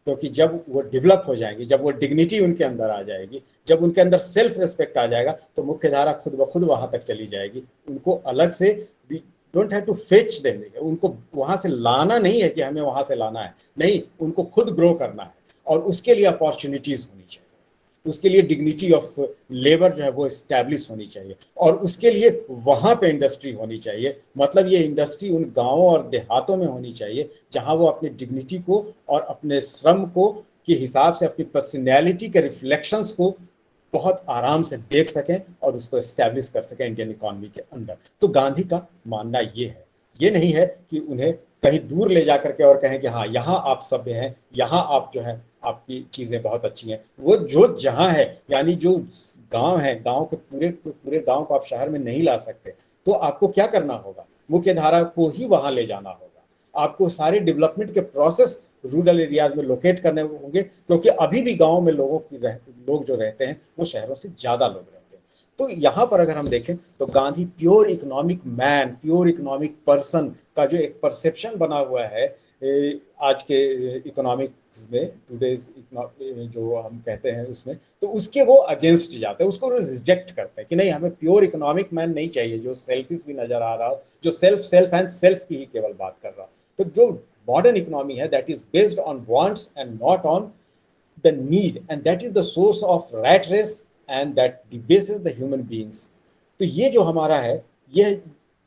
क्योंकि जब वो डेवलप हो जाएंगी, जब वो डिग्निटी उनके अंदर आ जाएगी, जब उनके अंदर सेल्फ रिस्पेक्ट आ जाएगा, तो मुख्य धारा खुद ब खुद वहां तक चली जाएगी। उनको अलग से don't have to fetch them, उनको वहां से लाना नहीं है कि हमें वहां से लाना है, नहीं, उनको खुद ग्रो करना है। और उसके लिए अपॉर्चुनिटीज होनी चाहिए, उसके लिए डिग्निटी ऑफ लेबर जो है वो इस्टेब्लिश होनी चाहिए, और उसके लिए वहां पे इंडस्ट्री होनी चाहिए। मतलब ये इंडस्ट्री उन गांवों और देहातों में होनी चाहिए जहां वो अपनी डिग्निटी को और अपने श्रम को के हिसाब से अपनी पर्सनैलिटी के रिफ्लेक्शंस को बहुत आराम से देख सकें और उसको एस्टेब्लिश कर सकें इंडियन इकोनॉमी के अंदर। तो गांधी का मानना ये है, ये नहीं है कि उन्हें कहीं दूर ले जा करके और कहें कि हाँ यहाँ आप सभ्य हैं, यहाँ आप जो है आपकी चीजें बहुत अच्छी हैं। वो जो जहाँ है, यानी जो गांव है, गांव के पूरे गांव को आप शहर में नहीं ला सकते, तो आपको क्या करना होगा? मुख्य धारा को ही वहां ले जाना होगा। आपको सारे डेवलपमेंट के प्रोसेस रूरल एरियाज में लोकेट करने होंगे, क्योंकि अभी भी गाँव में लोग जो रहते हैं वो शहरों से ज्यादा लोग रहते हैं। तो यहाँ पर अगर हम देखें तो Gandhi pure economic man, pure economic person का जो एक परसेप्शन बना हुआ है आज के इकोनॉमिक्स में, टुडेज जो हम कहते हैं उसमें, तो उसके वो अगेंस्ट जाते हैं, उसको रिजेक्ट करते हैं कि नहीं, हमें प्योर इकोनॉमिक मैन नहीं चाहिए जो सेल्फिश भी नजर आ रहा हो, जो सेल्फ एंड सेल्फ की ही केवल बात कर रहा हो। तो जो मॉडर्न इकोनॉमी है that is based on wants and not on the need, and that is the source of rat race and that debases the human beings. तो ये जो हमारा है, ये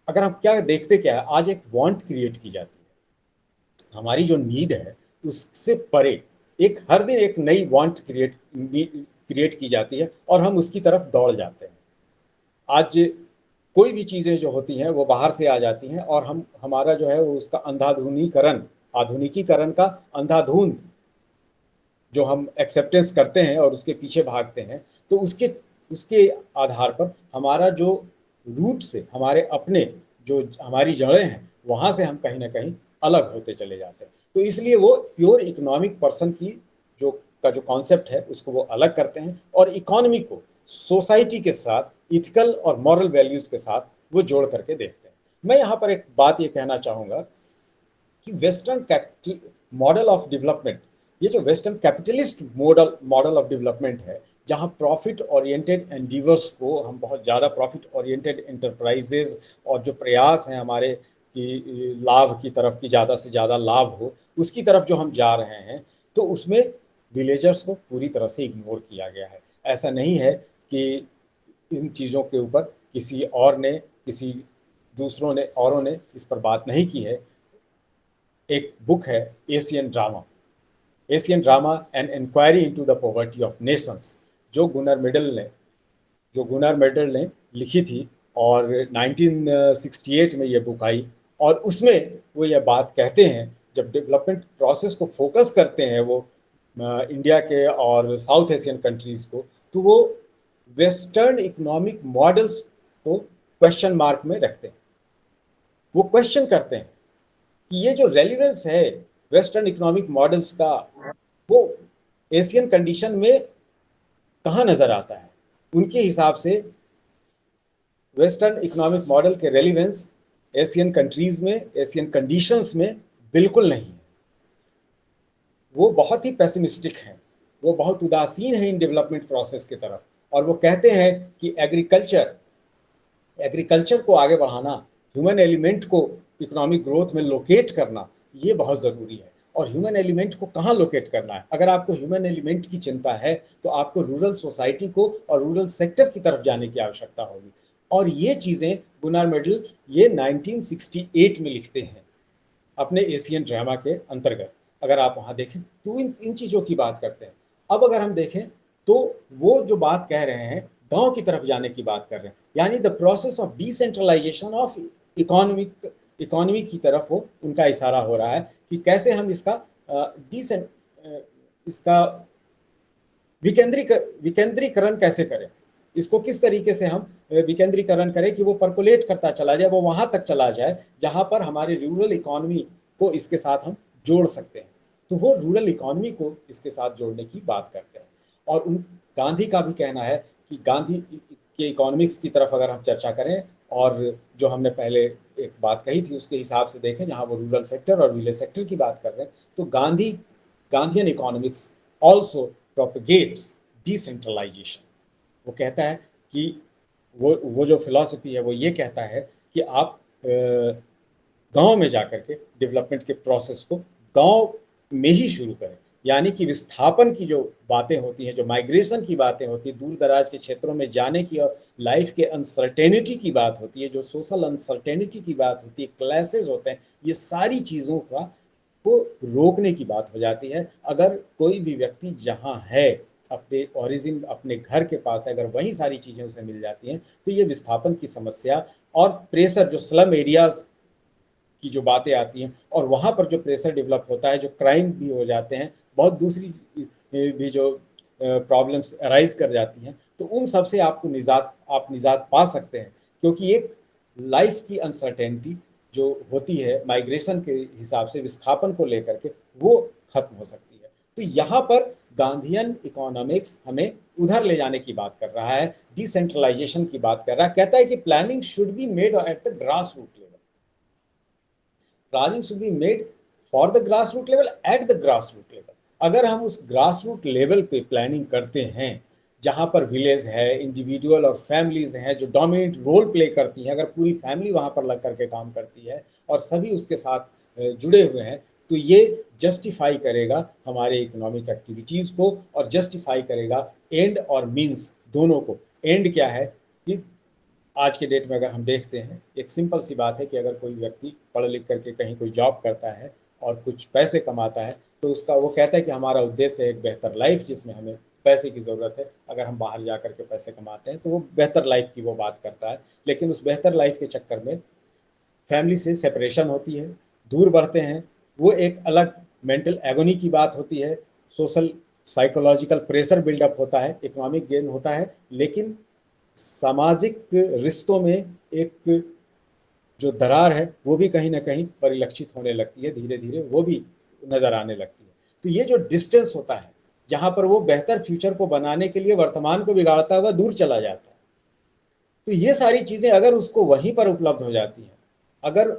अगर हम क्या देखते क्या है, आज एक वांट क्रिएट की जाती है, हमारी जो नीड है उससे परे एक हर दिन एक नई वांट क्रिएट की जाती है और हम उसकी तरफ दौड़ जाते हैं। आज कोई भी चीज़ें जो होती हैं वो बाहर से आ जाती हैं और हमारा जो है वो उसका आधुनिकीकरण का अंधाधुंध जो हम एक्सेप्टेंस करते हैं और उसके पीछे भागते हैं, तो उसके आधार पर हमारा जो रूट से, हमारे अपने जो हमारी जड़ें हैं, वहाँ से हम कहीं ना कहीं अलग होते चले जाते हैं। तो इसलिए वो प्योर इकोनॉमिक पर्सन की जो कॉन्सेप्ट है उसको वो अलग करते हैं और इकोनॉमी को सोसाइटी के साथ इथिकल और मॉरल वैल्यूज के साथ वो जोड़ करके देखते हैं। मैं यहाँ पर एक बात ये कहना चाहूँगा कि वेस्टर्न मॉडल ऑफ डेवलपमेंट, ये जो western capitalist model of development है, जहाँ प्रॉफिट ओरिएंटेड एंडीवर्स को हम बहुत ज़्यादा प्रॉफिट ओरिएंटेड एंटरप्राइजेज और जो प्रयास हैं हमारे कि लाभ की तरफ, कि ज़्यादा से ज़्यादा लाभ हो, उसकी तरफ जो हम जा रहे हैं, तो उसमें विलेजर्स को पूरी तरह से इग्नोर किया गया है। ऐसा नहीं है कि इन चीज़ों के ऊपर किसी और ने, किसी दूसरों ने, औरों ने इस पर बात नहीं की है। एक बुक है Asian drama, Asian drama an inquiry into the poverty of nations, जो गुनर मेडल ने लिखी थी, और 1968 में ये बुक आई। और उसमें वो ये बात कहते हैं, जब डेवलपमेंट प्रोसेस को फोकस करते हैं वो इंडिया के और साउथ एशियन कंट्रीज को, तो वो वेस्टर्न इकोनॉमिक मॉडल्स को क्वेश्चन मार्क में रखते हैं। वो क्वेश्चन करते हैं कि ये जो रेलिवेंस है वेस्टर्न इकोनॉमिक मॉडल्स का, वो एशियन कंडीशन में कहाँ नजर आता है। उनके हिसाब से वेस्टर्न इकोनॉमिक मॉडल के रेलिवेंस एशियन कंट्रीज में, एशियन कंडीशंस में बिल्कुल नहीं है। वो बहुत ही पेसिमिस्टिक हैं, वो बहुत उदासीन है इन डेवलपमेंट प्रोसेस की तरफ। और वो कहते हैं कि एग्रीकल्चर को आगे बढ़ाना, ह्यूमन एलिमेंट को इकोनॉमिक ग्रोथ में लोकेट करना, ये बहुत ज़रूरी है। और ह्यूमन एलिमेंट को कहाँ लोकेट करना है? अगर आपको ह्यूमन एलिमेंट की चिंता है तो आपको रूरल सोसाइटी को और रूरल सेक्टर की तरफ जाने की आवश्यकता होगी। और ये चीज़ें गुनार मेडल ये 1968 में लिखते हैं अपने एशियन ड्रामा के अंतर्गत। अगर आप वहाँ देखें तो इन चीज़ों की बात करते हैं। अब अगर हम देखें तो वो जो बात कह रहे हैं, गांव की तरफ जाने की बात कर रहे हैं, यानी the process of decentralisation of economy की तरफ वो उनका इशारा हो रहा है कि कैसे हम इसका विकेंद्रीकरण कैसे करें, इसको किस तरीके से हम विकेंद्रीकरण करें कि वो परकोलेट करता चला जाए, वो वहां तक चला जाए जहां पर हमारे रूरल इकोनॉमी को इसके साथ हम जोड़ सकते हैं। तो वो रूरल इकोनॉमी को इसके साथ जोड़ने की बात करते हैं। और गांधी का भी कहना है कि गांधी के इकोनॉमिक्स की तरफ अगर हम चर्चा करें, और जो हमने पहले एक बात कही थी उसके हिसाब से देखें, जहां वो रूरल सेक्टर और विलेज सेक्टर की बात कर रहे हैं, तो गांधीयन इकोनॉमिक्स ऑल्सो प्रोपेगेट्स डिसेंट्रलाइजेशन। वो कहता है कि वो जो फिलॉसफी है वो ये कहता है कि आप गांव में जाकर के डेवलपमेंट के प्रोसेस को गांव में ही शुरू करें। यानी कि विस्थापन की जो बातें होती हैं, जो माइग्रेशन की बातें होती हैं, दूर दराज के क्षेत्रों में जाने की, और लाइफ के अनसर्टेनिटी की बात होती है, जो सोशल अनसर्टेनिटी की बात होती है, क्लासेस होते हैं, ये सारी चीज़ों का को रोकने की बात हो जाती है। अगर कोई भी व्यक्ति जहाँ है, अपने ओरिजिन, अपने घर के पास है, अगर वही सारी चीज़ें उसे मिल जाती हैं, तो ये विस्थापन की समस्या और प्रेशर, जो स्लम एरियाज की जो बातें आती हैं, और वहाँ पर जो प्रेशर डेवलप होता है, जो क्राइम भी हो जाते हैं, बहुत दूसरी भी जो प्रॉब्लम्स अराइज कर जाती हैं, तो उन सब से आप निजात पा सकते हैं। क्योंकि एक लाइफ की अनसर्टेनिटी जो होती है माइग्रेशन के हिसाब से, विस्थापन को लेकर के, वो खत्म हो सकती है। तो यहाँ पर गांधीयन इकोनॉमिक्स हमें उधर ले जाने की बात कर रहा है, डिसेंट्रलाइजेशन की बात कर रहा है। कहता है कि planning should be made at the grass root level, planning should be made for the grass root level, at the grass root level. अगर हम उस ग्रास रूट लेवल पे प्लानिंग करते हैं, जहाँ पर विलेज है, इंडिविजुअल और फैमिलीज हैं जो डोमिनेंट रोल प्ले करती हैं, अगर पूरी फैमिली वहाँ पर लग करके काम करती है और सभी उसके साथ जुड़े हुए हैं, तो ये जस्टिफाई करेगा हमारे इकोनॉमिक एक्टिविटीज़ को, और जस्टिफाई करेगा एंड और मीन्स दोनों को। एंड क्या है कि आज के डेट में अगर हम देखते हैं, एक सिंपल सी बात है कि अगर कोई व्यक्ति पढ़ लिख करके कहीं कोई जॉब करता है और कुछ पैसे कमाता है, तो उसका वो कहता है कि हमारा उद्देश्य है एक बेहतर लाइफ जिसमें हमें पैसे की ज़रूरत है। अगर हम बाहर जा करके पैसे कमाते हैं तो वो बेहतर लाइफ की वो बात करता है, लेकिन उस बेहतर लाइफ के चक्कर में फैमिली से सेपरेशन होती है, दूर बढ़ते हैं, वो एक अलग मेंटल एगोनी की बात होती है, सोशल साइकोलॉजिकल प्रेशर बिल्डअप होता है, इकोनॉमिक गेन होता है, लेकिन सामाजिक रिश्तों में एक जो दरार है वो भी कहीं ना कहीं परिलक्षित होने लगती है, धीरे धीरे वो भी नजर आने लगती है। तो ये जो डिस्टेंस होता है, जहाँ पर वो बेहतर फ्यूचर को बनाने के लिए वर्तमान को बिगाड़ता हुआ दूर चला जाता है, तो ये सारी चीज़ें अगर उसको वहीं पर उपलब्ध हो जाती हैं, अगर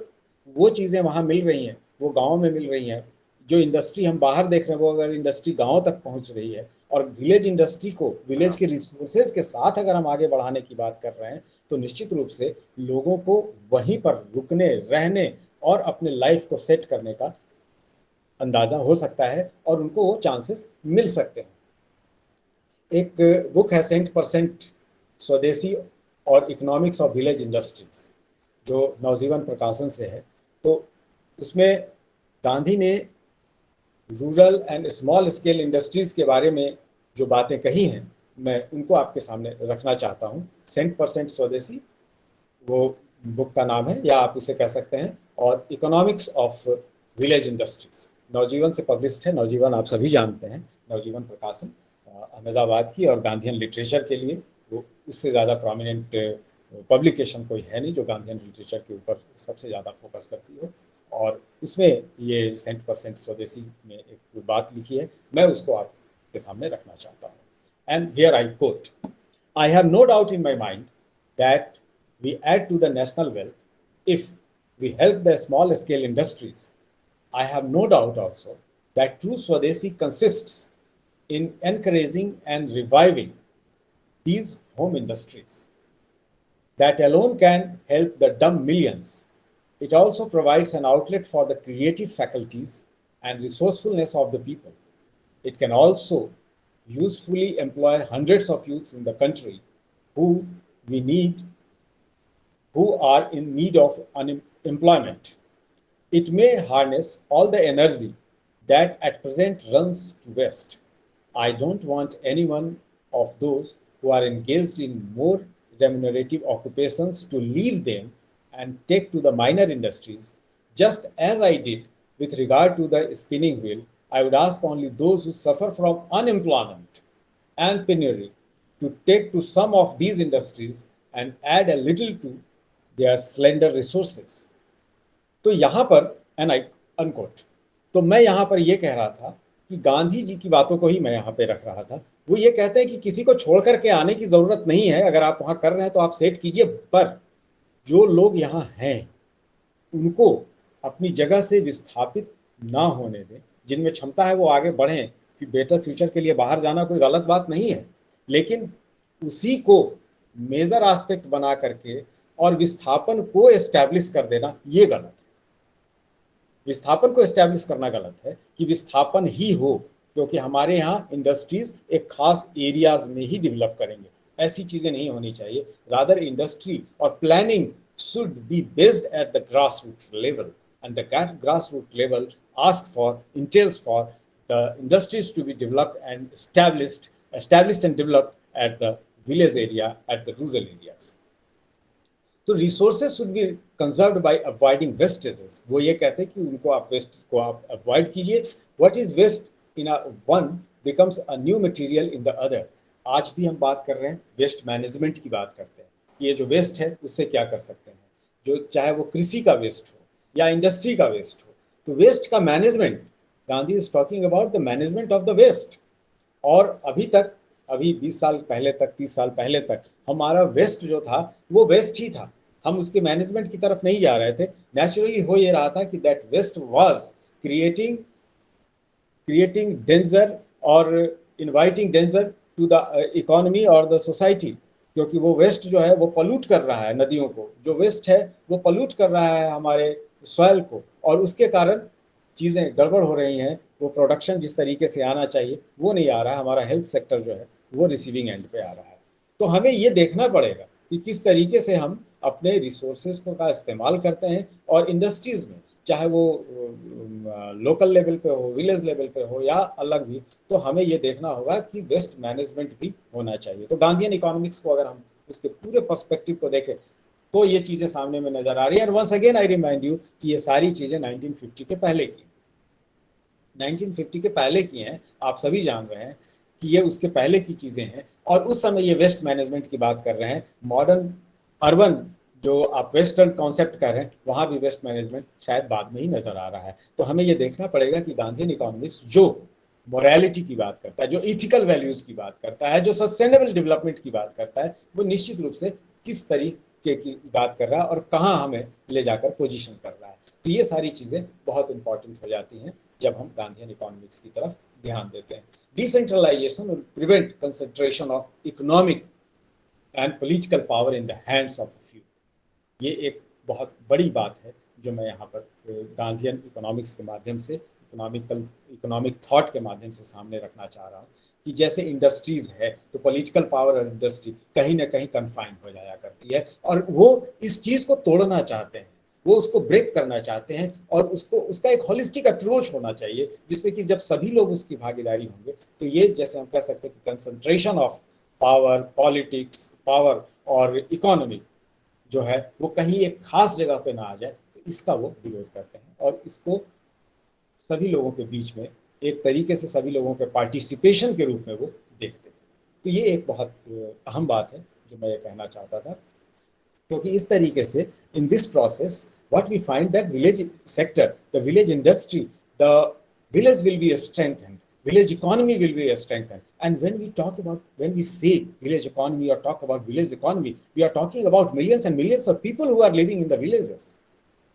वो चीज़ें वहाँ मिल रही हैं, वो गाँव में मिल रही हैं, जो इंडस्ट्री हम बाहर देख रहे हैं वो अगर इंडस्ट्री गाँव तक पहुँच रही है, और विलेज इंडस्ट्री को, विलेज के रिसोर्सेज के साथ अगर हम आगे बढ़ाने की बात कर रहे हैं, तो निश्चित रूप से लोगों को वहीं पर रुकने, रहने और अपने लाइफ को सेट करने का अंदाजा हो सकता है और उनको वो चांसेस मिल सकते हैं। एक बुक है सेंट परसेंट स्वदेशी और इकोनॉमिक्स ऑफ विलेज इंडस्ट्रीज, जो नवजीवन प्रकाशन से है। तो उसमें गांधी ने rural and small scale industries के बारे में जो बातें कही हैं, मैं उनको आपके सामने रखना चाहता हूँ। सेंट परसेंट स्वदेशी वो बुक का नाम है, या आप उसे कह सकते हैं, और इकोनॉमिक्स ऑफ विलेज इंडस्ट्रीज नवजीवन से पब्लिश्ड है। नवजीवन आप सभी जानते हैं, नवजीवन प्रकाशन अहमदाबाद की, और गांधीयन लिटरेचर के लिए वो उससे ज़्यादा प्रोमिनेंट पब्लिकेशन कोई है नहीं जो गांधीयन लिटरेचर के ऊपर सबसे ज़्यादा फोकस करती हो। और उसमें ये सेंट परसेंट स्वदेशी में एक बात लिखी है, मैं उसको आपके सामने रखना चाहता हूँ। And here I quote, I have no doubt in my mind that we add to the national wealth if we help the small scale industries. I have no doubt also that true Swadeshi consists in encouraging and reviving these home industries. That alone can help the dumb millions. It also provides an outlet for the creative faculties and resourcefulness of the people. It can also usefully employ hundreds of youths in the country who are in need of employment. It may harness all the energy that at present runs to waste. I don't want anyone of those who are engaged in more remunerative occupations to leave them and take to the minor industries. Just as I did with regard to the spinning wheel, I would ask only those who suffer from unemployment and penury to take to some of these industries and add a little to their slender resources. तो यहाँ पर N आई unquote, तो मैं यहाँ पर ये कह रहा था कि गांधी जी की बातों को ही मैं यहाँ पे रख रहा था। वो ये कहते हैं कि किसी को छोड़ करके आने की जरूरत नहीं है, अगर आप वहाँ कर रहे हैं तो आप सेट कीजिए, पर जो लोग यहाँ हैं उनको अपनी जगह से विस्थापित ना होने दें। जिनमें क्षमता है वो आगे बढ़ें, कि बेटर फ्यूचर के लिए बाहर जाना कोई गलत बात नहीं है, लेकिन उसी को मेजर एस्पेक्ट बना करके और विस्थापन को एस्टैब्लिश कर देना ये गलत है। विस्थापन को एस्टैब्लिश करना गलत है कि विस्थापन ही हो, क्योंकि हमारे यहाँ इंडस्ट्रीज एक खास एरियाज में ही डेवलप करेंगे, ऐसी चीजें नहीं होनी चाहिए। रादर इंडस्ट्री और planning should be based at the grassroots level, and the grassroots level asks for, entails for the industries to be developed and established and developed at the village area, at the rural areas. तो resources should be conserved bye avoiding vestiges. वो ये कहते हैं कि उनको आप waste को आप अवॉइड कीजिए। What is waste in a one becomes a new material in the other. आज भी हम बात कर रहे हैं वेस्ट मैनेजमेंट की बात करते हैं, ये जो वेस्ट है उससे क्या कर सकते हैं, जो चाहे वो कृषि का वेस्ट हो या इंडस्ट्री का वेस्ट हो, तो वेस्ट का management, Gandhi is talking about the management of the waste. और अभी 20 साल पहले तक, 30 साल पहले तक हमारा वेस्ट जो था वो वेस्ट ही था, हम उसके मैनेजमेंट की तरफ नहीं जा रहे थे। नेचुरली हो ये रहा था कि that waste was creating danger और inviting danger to the economy और द सोसाइटी, क्योंकि वो वेस्ट जो है वो पल्यूट कर रहा है नदियों को, जो वेस्ट है वो पल्यूट कर रहा है हमारे सॉइल को, और उसके कारण चीज़ें गड़बड़ हो रही हैं। वो प्रोडक्शन जिस तरीके से आना चाहिए वो नहीं आ रहा है, हमारा हेल्थ सेक्टर जो है वो रिसीविंग एंड पे आ रहा है। तो हमें ये देखना पड़ेगा कि किस तरीके से हम अपने रिसोर्सेज को का इस्तेमाल करते हैं, और इंडस्ट्रीज में चाहे वो लोकल लेवल पे हो, विलेज लेवल पे हो या अलग भी, तो हमें ये देखना होगा कि वेस्ट मैनेजमेंट भी होना चाहिए। तो गांधीयन इकोनॉमिक्स को अगर हम उसके पूरे पर्सपेक्टिव को देखें तो ये चीज़ें सामने में नजर आ रही है। And once again I remind you कि ये सारी चीज़ें 1950 के पहले की, 1950 के पहले की हैं। आप सभी जान रहे हैं कि ये उसके पहले की चीज़ें हैं, और उस समय ये वेस्ट मैनेजमेंट की बात कर रहे हैं। मॉडर्न अर्बन जो आप वेस्टर्न कॉन्सेप्ट कर रहे हैं वहाँ भी वेस्ट मैनेजमेंट शायद बाद में ही नजर आ रहा है। तो हमें ये देखना पड़ेगा कि गांधीयन इकोनॉमिक्स जो मोरालिटी की बात करता है, जो इथिकल वैल्यूज की बात करता है, जो सस्टेनेबल डेवलपमेंट की बात करता है, वो निश्चित रूप से किस तरीके की बात कर रहा है और कहाँ हमें ले जाकर पोजीशन कर रहा है। तो ये सारी चीज़ें बहुत इंपॉर्टेंट हो जाती हैं जब हम गांधीयन इकोनॉमिक्स की तरफ ध्यान देते हैं। Decentralisation will prevent concentration of economic and political power in the hands of a few. ये एक बहुत बड़ी बात है जो मैं यहाँ पर गांधीयन इकोनॉमिक्स के माध्यम से, इकोनॉमिक थॉट के माध्यम से सामने रखना चाह रहा हूँ कि जैसे इंडस्ट्रीज है तो पॉलिटिकल पावर और इंडस्ट्री कहीं ना कहीं कन्फाइंड हो जाया करती है, और वो इस चीज को तोड़ना चाहते हैं, वो उसको ब्रेक करना चाहते हैं, और उसको उसका एक होलिस्टिक अप्रोच होना चाहिए जिसमें कि जब सभी लोग उसकी भागीदारी होंगे तो ये, जैसे हम कह सकते हैं कि concentration of power, politics, power और इकोनॉमी जो है वो कहीं एक खास जगह पे ना आ जाए, तो इसका वो विरोध करते हैं और इसको सभी लोगों के बीच में एक तरीके से सभी लोगों के पार्टिसिपेशन के रूप में वो देखते हैं। तो ये एक बहुत अहम बात है जो मैं ये कहना चाहता था, क्योंकि इस तरीके से इन this process what we find that village sector, the village industry, the village will be strengthened, village economy will be strengthened. And when we talk about, when we say village economy or talk about village economy, we are talking about millions and millions of people who are living in the villages.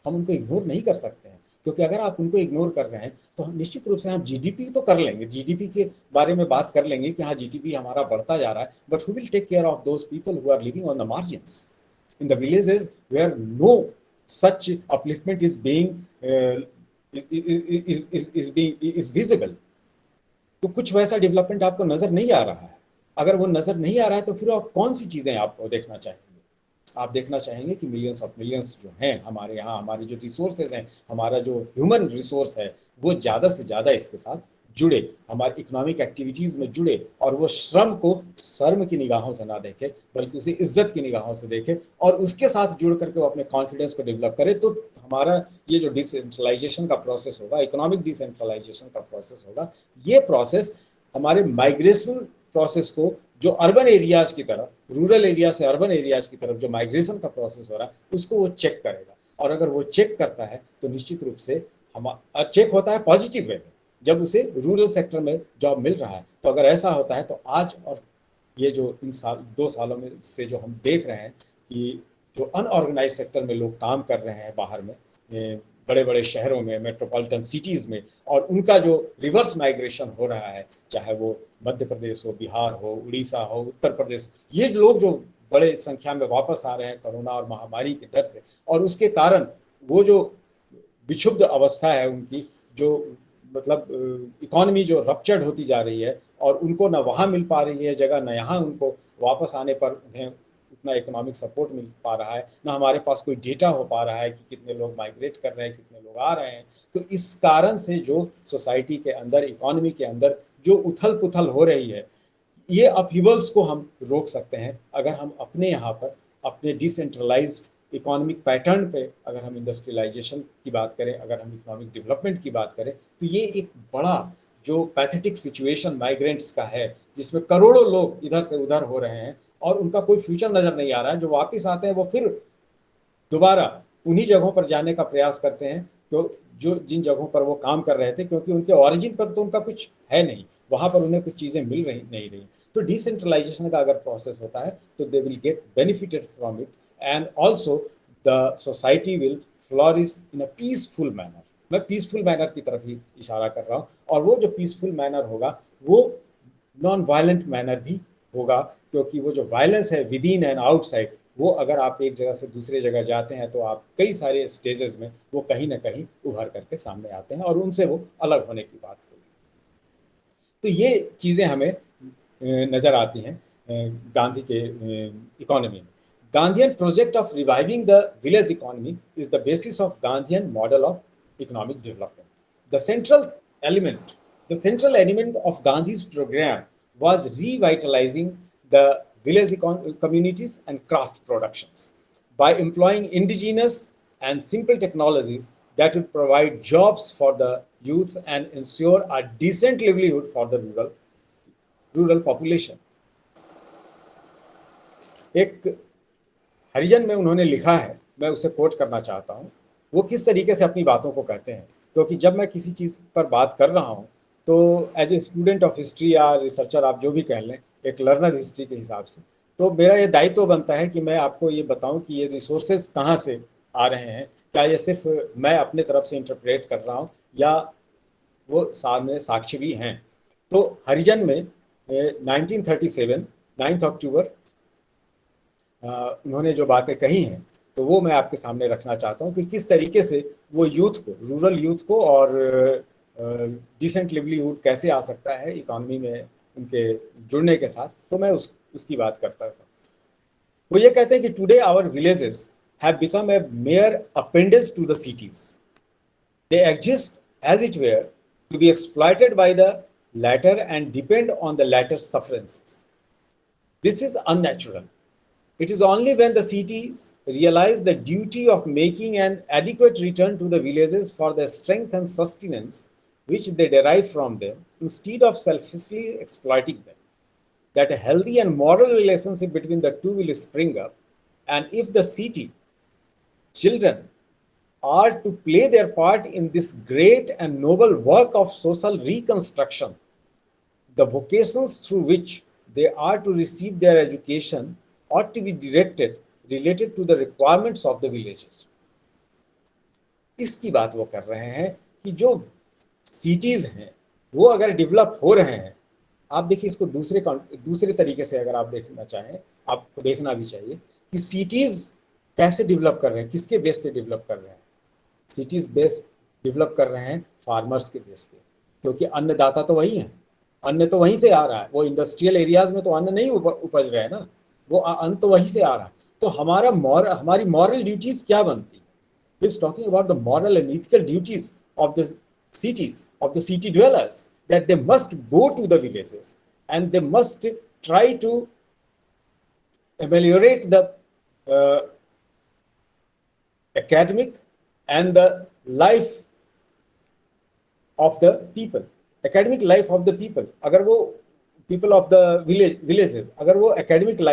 हम उनको ignore नहीं कर सकते हैं, क्योंकि अगर आप उनको इग्नोर कर रहे हैं तो हम निश्चित रूप से हम जीडीपी तो कर लेंगे, जीडीपी के बारे में बात कर लेंगे कि हाँ जीडीपी हमारा बढ़ता जा रहा है, but who will take care of those people who are living on the margins in the villages where no such upliftment is being is visible. तो कुछ वैसा डेवलपमेंट आपको नजर नहीं आ रहा है। अगर वो नजर नहीं आ रहा है तो फिर आप कौन सी चीजें आप देखना चाहेंगे? आप देखना चाहेंगे कि मिलियंस ऑफ मिलियंस जो हैं हमारे यहाँ, हमारे जो रिसोर्सेज हैं, हमारा जो ह्यूमन रिसोर्स है वो ज्यादा से ज्यादा इसके साथ जुड़े, हमारी इकोनॉमिक एक्टिविटीज में जुड़े, और वो श्रम को शर्म की निगाहों से ना देखे बल्कि उसे इज्जत की निगाहों से देखे, और उसके साथ जुड़ करके वो अपने कॉन्फिडेंस को डेवलप करे। तो हमारा ये जो डिसेंट्रलाइजेशन का प्रोसेस होगा, इकोनॉमिक डिसेंट्रलाइजेशन का प्रोसेस होगा, ये प्रोसेस हमारे माइग्रेशन प्रोसेस को, जो अर्बन एरियाज की तरफ, रूरल एरिया से अर्बन एरियाज की तरफ जो माइग्रेशन का प्रोसेस हो रहा है उसको वो चेक करेगा। और अगर वो चेक करता है तो निश्चित रूप से हम चेक होता है पॉजिटिव वे में, जब उसे रूरल सेक्टर में जॉब मिल रहा है। तो अगर ऐसा होता है तो आज, और ये जो इन साल 2 सालों में से जो हम देख रहे हैं कि जो अनऑर्गेनाइज सेक्टर में लोग काम कर रहे हैं बाहर में, बड़े बड़े शहरों में, मेट्रोपॉलिटन सिटीज में, और उनका जो रिवर्स माइग्रेशन हो रहा है, चाहे वो मध्य प्रदेश हो, बिहार हो, उड़ीसा हो, उत्तर प्रदेश, ये लोग जो बड़े संख्या में वापस आ रहे हैं कोरोना और महामारी के डर से, और उसके कारण वो जो विक्षुब्ध अवस्था है उनकी, जो मतलब इकोनॉमी जो रप्चर्ड होती जा रही है, और उनको ना वहाँ मिल पा रही है जगह, ना यहाँ उनको वापस आने पर उन्हें उतना इकोनॉमिक सपोर्ट मिल पा रहा है, ना हमारे पास कोई डेटा हो पा रहा है कि कितने लोग माइग्रेट कर रहे हैं, कितने लोग आ रहे हैं। तो इस कारण से जो सोसाइटी के अंदर, इकोनॉमी के अंदर जो उथल पुथल हो रही है, ये अपहीवल्स को हम रोक सकते हैं अगर हम अपने यहाँ पर अपने डिसेंट्रलाइज्ड इकोनॉमिक पैटर्न पे, अगर हम इंडस्ट्रियलाइजेशन की बात करें, अगर हम इकोनॉमिक डेवलपमेंट की बात करें, तो ये एक बड़ा जो पैथेटिक सिचुएशन माइग्रेंट्स का है, जिसमें करोड़ों लोग इधर से उधर हो रहे हैं और उनका कोई फ्यूचर नजर नहीं आ रहा है। जो वापस आते हैं वो फिर दोबारा उन्हीं जगहों पर जाने का प्रयास करते हैं तो जो जिन जगहों पर वो काम कर रहे थे, क्योंकि उनके ओरिजिन पर तो उनका कुछ है नहीं, वहां पर उन्हें कुछ चीजें मिल रही नहीं रही। तो डिसेंट्रलाइजेशन का अगर प्रोसेस होता है तो they will get benefited from it, and also the society will flourish in a peaceful manner. मैं पीसफुल मैनर की तरफ ही इशारा कर रहा हूँ, और वो जो पीसफुल मैनर होगा वो नॉन वायलेंट मैनर भी होगा, क्योंकि वो जो वायलेंस है विद इन एंड आउटसाइड, वो अगर आप एक जगह से दूसरी जगह जाते हैं तो आप कई सारे स्टेजेस में वो कहीं ना कहीं उभर करके सामने आते हैं, और उनसे वो अलग होने की बात होगी। तो ये चीज़ें हमें नज़र आती हैं गांधी के इकोनॉमी में। Gandhian project of reviving the village economy is the basis of Gandhian model of economic development. The central element of Gandhi's program was revitalizing the village communities and craft productions by employing indigenous and simple technologies that would provide jobs for the youth and ensure a decent livelihood for the rural population. एक हरिजन में उन्होंने लिखा है, मैं उसे coat करना चाहता हूँ। वो किस तरीके से अपनी बातों को कहते हैं, क्योंकि जब मैं किसी चीज़ पर बात कर रहा हूँ तो as a student of history या रिसर्चर, आप जो भी कह लें, एक लर्नर हिस्ट्री के हिसाब से, तो मेरा ये दायित्व बनता है कि मैं आपको ये बताऊं कि ये रिसोर्सेज कहाँ से आ रहे हैं। क्या ये सिर्फ मैं अपने तरफ से इंटरप्रेट कर रहा हूँ या वो सामने साक्ष्य भी हैं। तो हरिजन में 1937 9 अक्टूबर उन्होंने जो बातें कही हैं तो वो मैं आपके सामने रखना चाहता हूँ कि किस तरीके से वो यूथ को, रूरल यूथ को और डिसेंट लिवलीहुड कैसे आ सकता है इकोनॉमी में उनके जुड़ने के साथ, तो मैं उसकी बात करता था। वो ये कहते हैं कि today our villages have become a mere appendage to the cities, they exist as it were to be exploited by the latter and depend on the latter's sufferances. This is unnatural. It is only when the cities realize the duty of making an adequate return to the villages for the strength and sustenance which they derive from them, instead of selfishly exploiting them, that a healthy and moral relationship between the two will spring up. And if the city children are to play their part in this great and noble work of social reconstruction, the vocations through which they are to receive their education ought to be directed related to the requirements of the villages. इसकी बात वो कर रहे हैं कि जो cities हैं वो अगर डेवलप हो रहे हैं, आप देखिए इसको दूसरे तरीके से अगर आप देखना चाहें, आपको देखना भी चाहिए कि सिटीज कैसे डेवलप कर रहे हैं, किसके बेस पे डेवलप कर रहे हैं। सिटीज बेस डेवलप कर रहे हैं फार्मर्स के बेस पे, क्योंकि अन्नदाता तो वही है, अन्न तो वहीं से आ रहा है। वो इंडस्ट्रियल एरियाज में तो अन्न नहीं उपज रहे हैं ना, वो अन्न तो वहीं से आ रहा है। तो हमारी मॉरल ड्यूटीज क्या बनती है? Is talking about the moral and ethical duties of the cities, of the city dwellers, that they must go to the villages and they must try to ameliorate the academic and the life of the people, academic life of the people. अगर वो people of the villages, अगर वो academic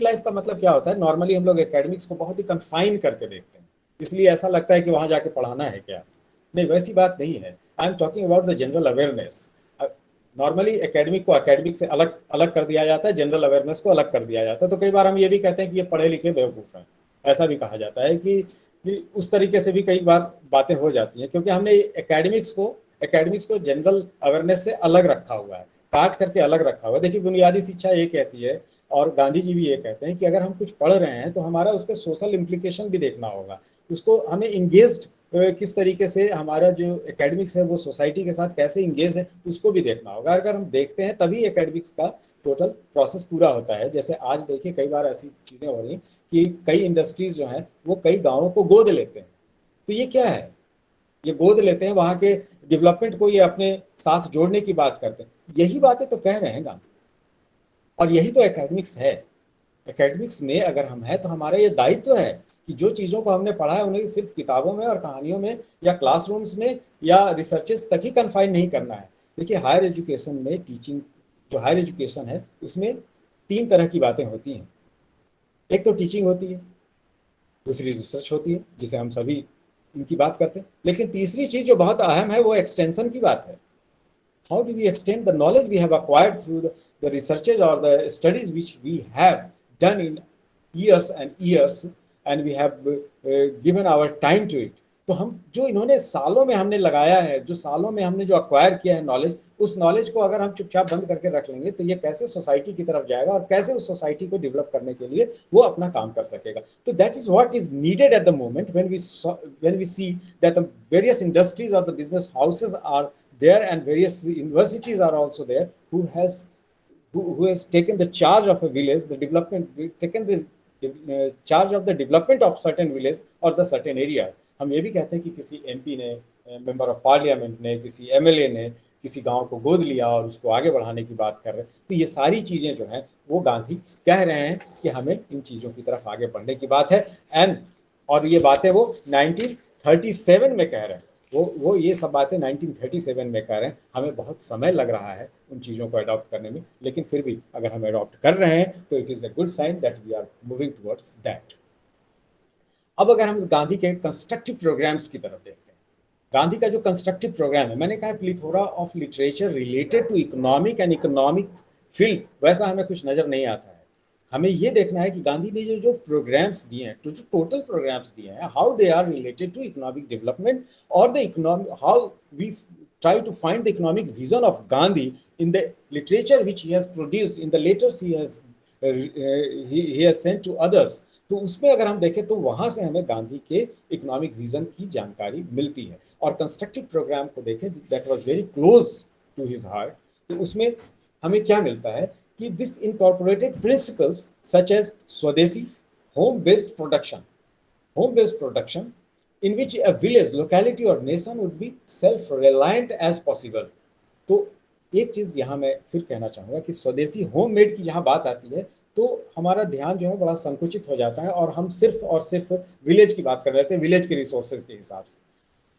life का मतलब क्या होता है? Normally हम लोग academics को बहुत ही कन्फाइन करके देखते हैं, इसलिए ऐसा लगता है कि वहां जाके पढ़ाना है क्या। नहीं, वैसी बात नहीं है। I am talking about the general awareness. Normally academic को एकेडमिक से अलग कर दिया जाता है, जनरल अवेयरनेस को अलग कर दिया जाता है। तो कई बार हम ये भी कहते हैं कि ये पढ़े लिखे बेवकूफ़ हैं, ऐसा भी कहा जाता है कि उस तरीके से भी कई बार बातें हो जाती हैं, क्योंकि हमने एकेडमिक्स को जनरल अवेयरनेस से अलग रखा हुआ है, काट करके अलग रखा हुआ है। देखिए, बुनियादी शिक्षा ये कहती है और गांधी जी भी ये कहते हैं कि अगर हम कुछ पढ़ रहे हैं तो हमारा उसका सोशल इम्प्लीकेशन भी देखना होगा, उसको हमें इंगेज्ड किस तरीके से हमारा जो एकेडमिक्स है वो सोसाइटी के साथ कैसे इंगेज है उसको भी देखना होगा। अगर हम देखते हैं तभी एकेडमिक्स का टोटल प्रोसेस पूरा होता है। जैसे आज देखिए कई बार ऐसी चीज़ें हो रही हैं कि कई इंडस्ट्रीज जो हैं वो कई गाँवों को गोद लेते हैं। तो ये क्या है? ये गोद लेते हैं, वहाँ के डेवलपमेंट को ये अपने साथ जोड़ने की बात करते हैं। यही बातें तो कह रहे हैं गांधी, और यही तो एकेडमिक्स है। एकेडमिक्स में अगर हम हैं तो हमारा ये दायित्व है कि जो चीज़ों को हमने पढ़ा है उन्हें सिर्फ किताबों में और कहानियों में या क्लासरूम्स में या रिसर्चेस तक ही कन्फाइन नहीं करना है। देखिए, हायर एजुकेशन में टीचिंग, जो हायर एजुकेशन है उसमें 3 तरह की बातें होती हैं। एक तो टीचिंग होती है, दूसरी रिसर्च होती है जिसे हम सभी इनकी बात करते हैं, लेकिन तीसरी चीज़ जो बहुत अहम है वो एक्सटेंशन की बात है। How do we extend the knowledge we have acquired through the researches or the studies which we have done in years and years and we have given our time to it? तो हम जो इन्होंने सालों में हमने लगाया है, जो सालों में हमने जो अक्वायर किया है नॉलेज, उस नॉलेज को अगर हम चुपचाप बंद करके रख लेंगे तो ये कैसे सोसाइटी की तरफ जाएगा और कैसे उस सोसाइटी को डेवलप करने के लिए वो अपना काम कर सकेगा। तो that is what is needed at the moment when we see that the various industries और the business houses are there and various universities are also there who has taken the charge of a village, the development, taken the charge of the development of certain village or the certain areas. हम ये भी कहते हैं कि किसी MP ने, member of parliament ने, किसी एमएलए ने किसी गांव को गोद लिया और उसको आगे बढ़ाने की बात कर रहे हैं। तो ये सारी चीज़ें जो हैं वो गांधी कह रहे हैं कि हमें इन चीज़ों की तरफ आगे बढ़ने की बात है। और ये बातें वो 1937 में कह रहे हैं। वो ये सब बातें 1937 में कह रहे हैं। हमें बहुत समय लग रहा है उन चीज़ों को अडॉप्ट करने में, लेकिन फिर भी अगर हम अडॉप्ट कर रहे हैं तो it is a good sign that we are moving towards that. अब अगर हम गांधी के कंस्ट्रक्टिव प्रोग्राम्स की तरफ देखते हैं, गांधी का जो कंस्ट्रक्टिव प्रोग्राम है, मैंने कहा plethora of literature related to economic and economic field, वैसा हमें कुछ नज़र नहीं आता है। हमें ये देखना है कि गांधी ने जो प्रोग्राम्स दिए हैं, जो टोटल प्रोग्राम्स दिए हैं, how they are related to economic development और the economic, how we try to find the economic vision of Gandhi in the literature which he has produced, in the letters he has sent to others, तो उसमें अगर हम देखें तो वहां से हमें गांधी के इकोनॉमिक विजन की जानकारी मिलती है। और कंस्ट्रक्टिव प्रोग्राम को देखें, that was very close to his heart, तो उसमें हमें क्या मिलता है कि this incorporated principles such as swadeshi, home based production, in which a village, locality or nation would be self-reliant as possible. तो एक चीज यहाँ मैं फिर कहना चाहूंगा कि स्वदेशी होम मेड की जहाँ बात आती है तो हमारा ध्यान जो है बड़ा संकुचित हो जाता है और हम सिर्फ और सिर्फ विलेज की बात कर रहे थे, विलेज के रिसोर्सेज के हिसाब से।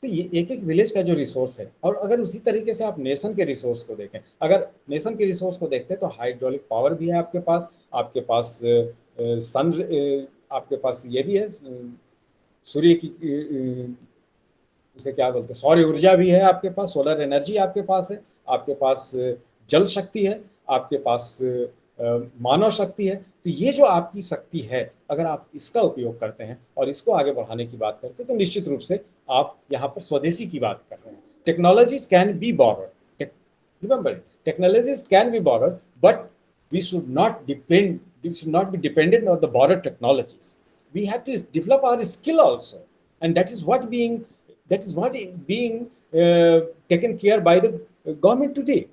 तो ये एक एक विलेज का जो रिसोर्स है, और अगर उसी तरीके से आप नेशन के रिसोर्स को देखें, अगर नेशन के रिसोर्स को देखते हैं तो हाइड्रोलिक पावर भी है आपके पास सन, आपके पास ये भी है, सूर्य की उसे क्या बोलते हैं, सौर ऊर्जा भी है आपके पास, सोलर एनर्जी आपके पास है, आपके पास जल शक्ति है, आपके पास मानव शक्ति है। तो ये जो आपकी शक्ति है, अगर आप इसका उपयोग करते हैं और इसको आगे बढ़ाने की बात करते हैं तो निश्चित रूप से आप यहाँ पर स्वदेशी की बात कर रहे हैं। Technologies can be borrowed, remember, technologies can be borrowed, but we should not be dependent on the borrowed technologies. We have to develop our skill also, and that is what being taken care by the government today.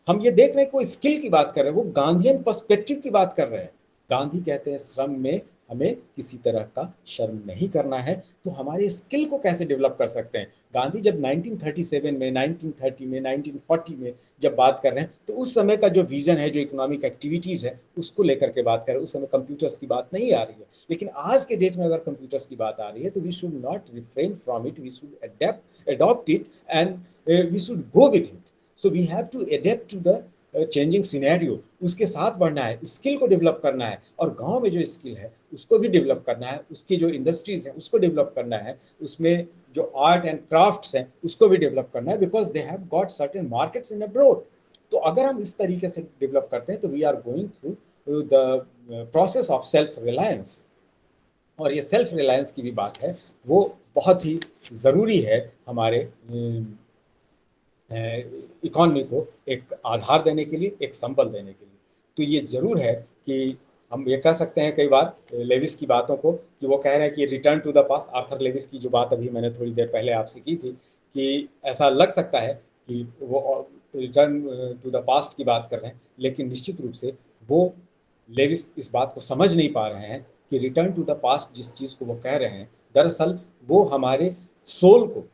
हम ये देख रहे हैं, कोई skill की बात कर रहे हैं, वो गांधीयन पर्सपेक्टिव की बात कर रहे हैं। गांधी कहते हैं श्रम में हमें किसी तरह का शर्म नहीं करना है, तो हमारे स्किल को कैसे डेवलप कर सकते हैं। गांधी जब 1937 में, 1930 में, 1940 में जब बात कर रहे हैं तो उस समय का जो विजन है, जो इकोनॉमिक एक्टिविटीज है, उसको लेकर के बात कर रहे हैं। उस समय कंप्यूटर्स की बात नहीं आ रही है, लेकिन आज के डेट में अगर कंप्यूटर्स की बात आ रही है तो we should not refrain from it, we should adopt it and we should go with it. So we have to adapt to the changing scenario, उसके साथ बढ़ना है, स्किल को डेवलप करना है, और गांव में जो स्किल है उसको भी डेवलप करना है, उसकी जो इंडस्ट्रीज है उसको डेवलप करना है, उसमें जो आर्ट एंड क्राफ्ट्स हैं उसको भी डेवलप करना है, because they have got certain markets in abroad. तो अगर हम इस तरीके से डेवलप करते हैं तो we are going through the process of self reliance. और ये सेल्फ रिलायंस की भी बात है, वो बहुत ही ज़रूरी है हमारे इकॉनमी को एक आधार देने के लिए, एक संबल देने के लिए। तो ये जरूर है कि हम ये कह सकते हैं कई बार लेविस की बातों को, कि वो कह रहे हैं कि return to the past. Arthur Lewis की जो बात अभी मैंने थोड़ी देर पहले आपसे की थी, कि ऐसा लग सकता है कि वो रिटर्न टू द पास्ट की बात कर रहे हैं, लेकिन निश्चित रूप से वो लेविस इस बात को समझ नहीं पा रहे हैं कि रिटर्न टू द पास्ट जिस चीज़ को वो कह रहे हैं, दरअसल वो हमारे सोल को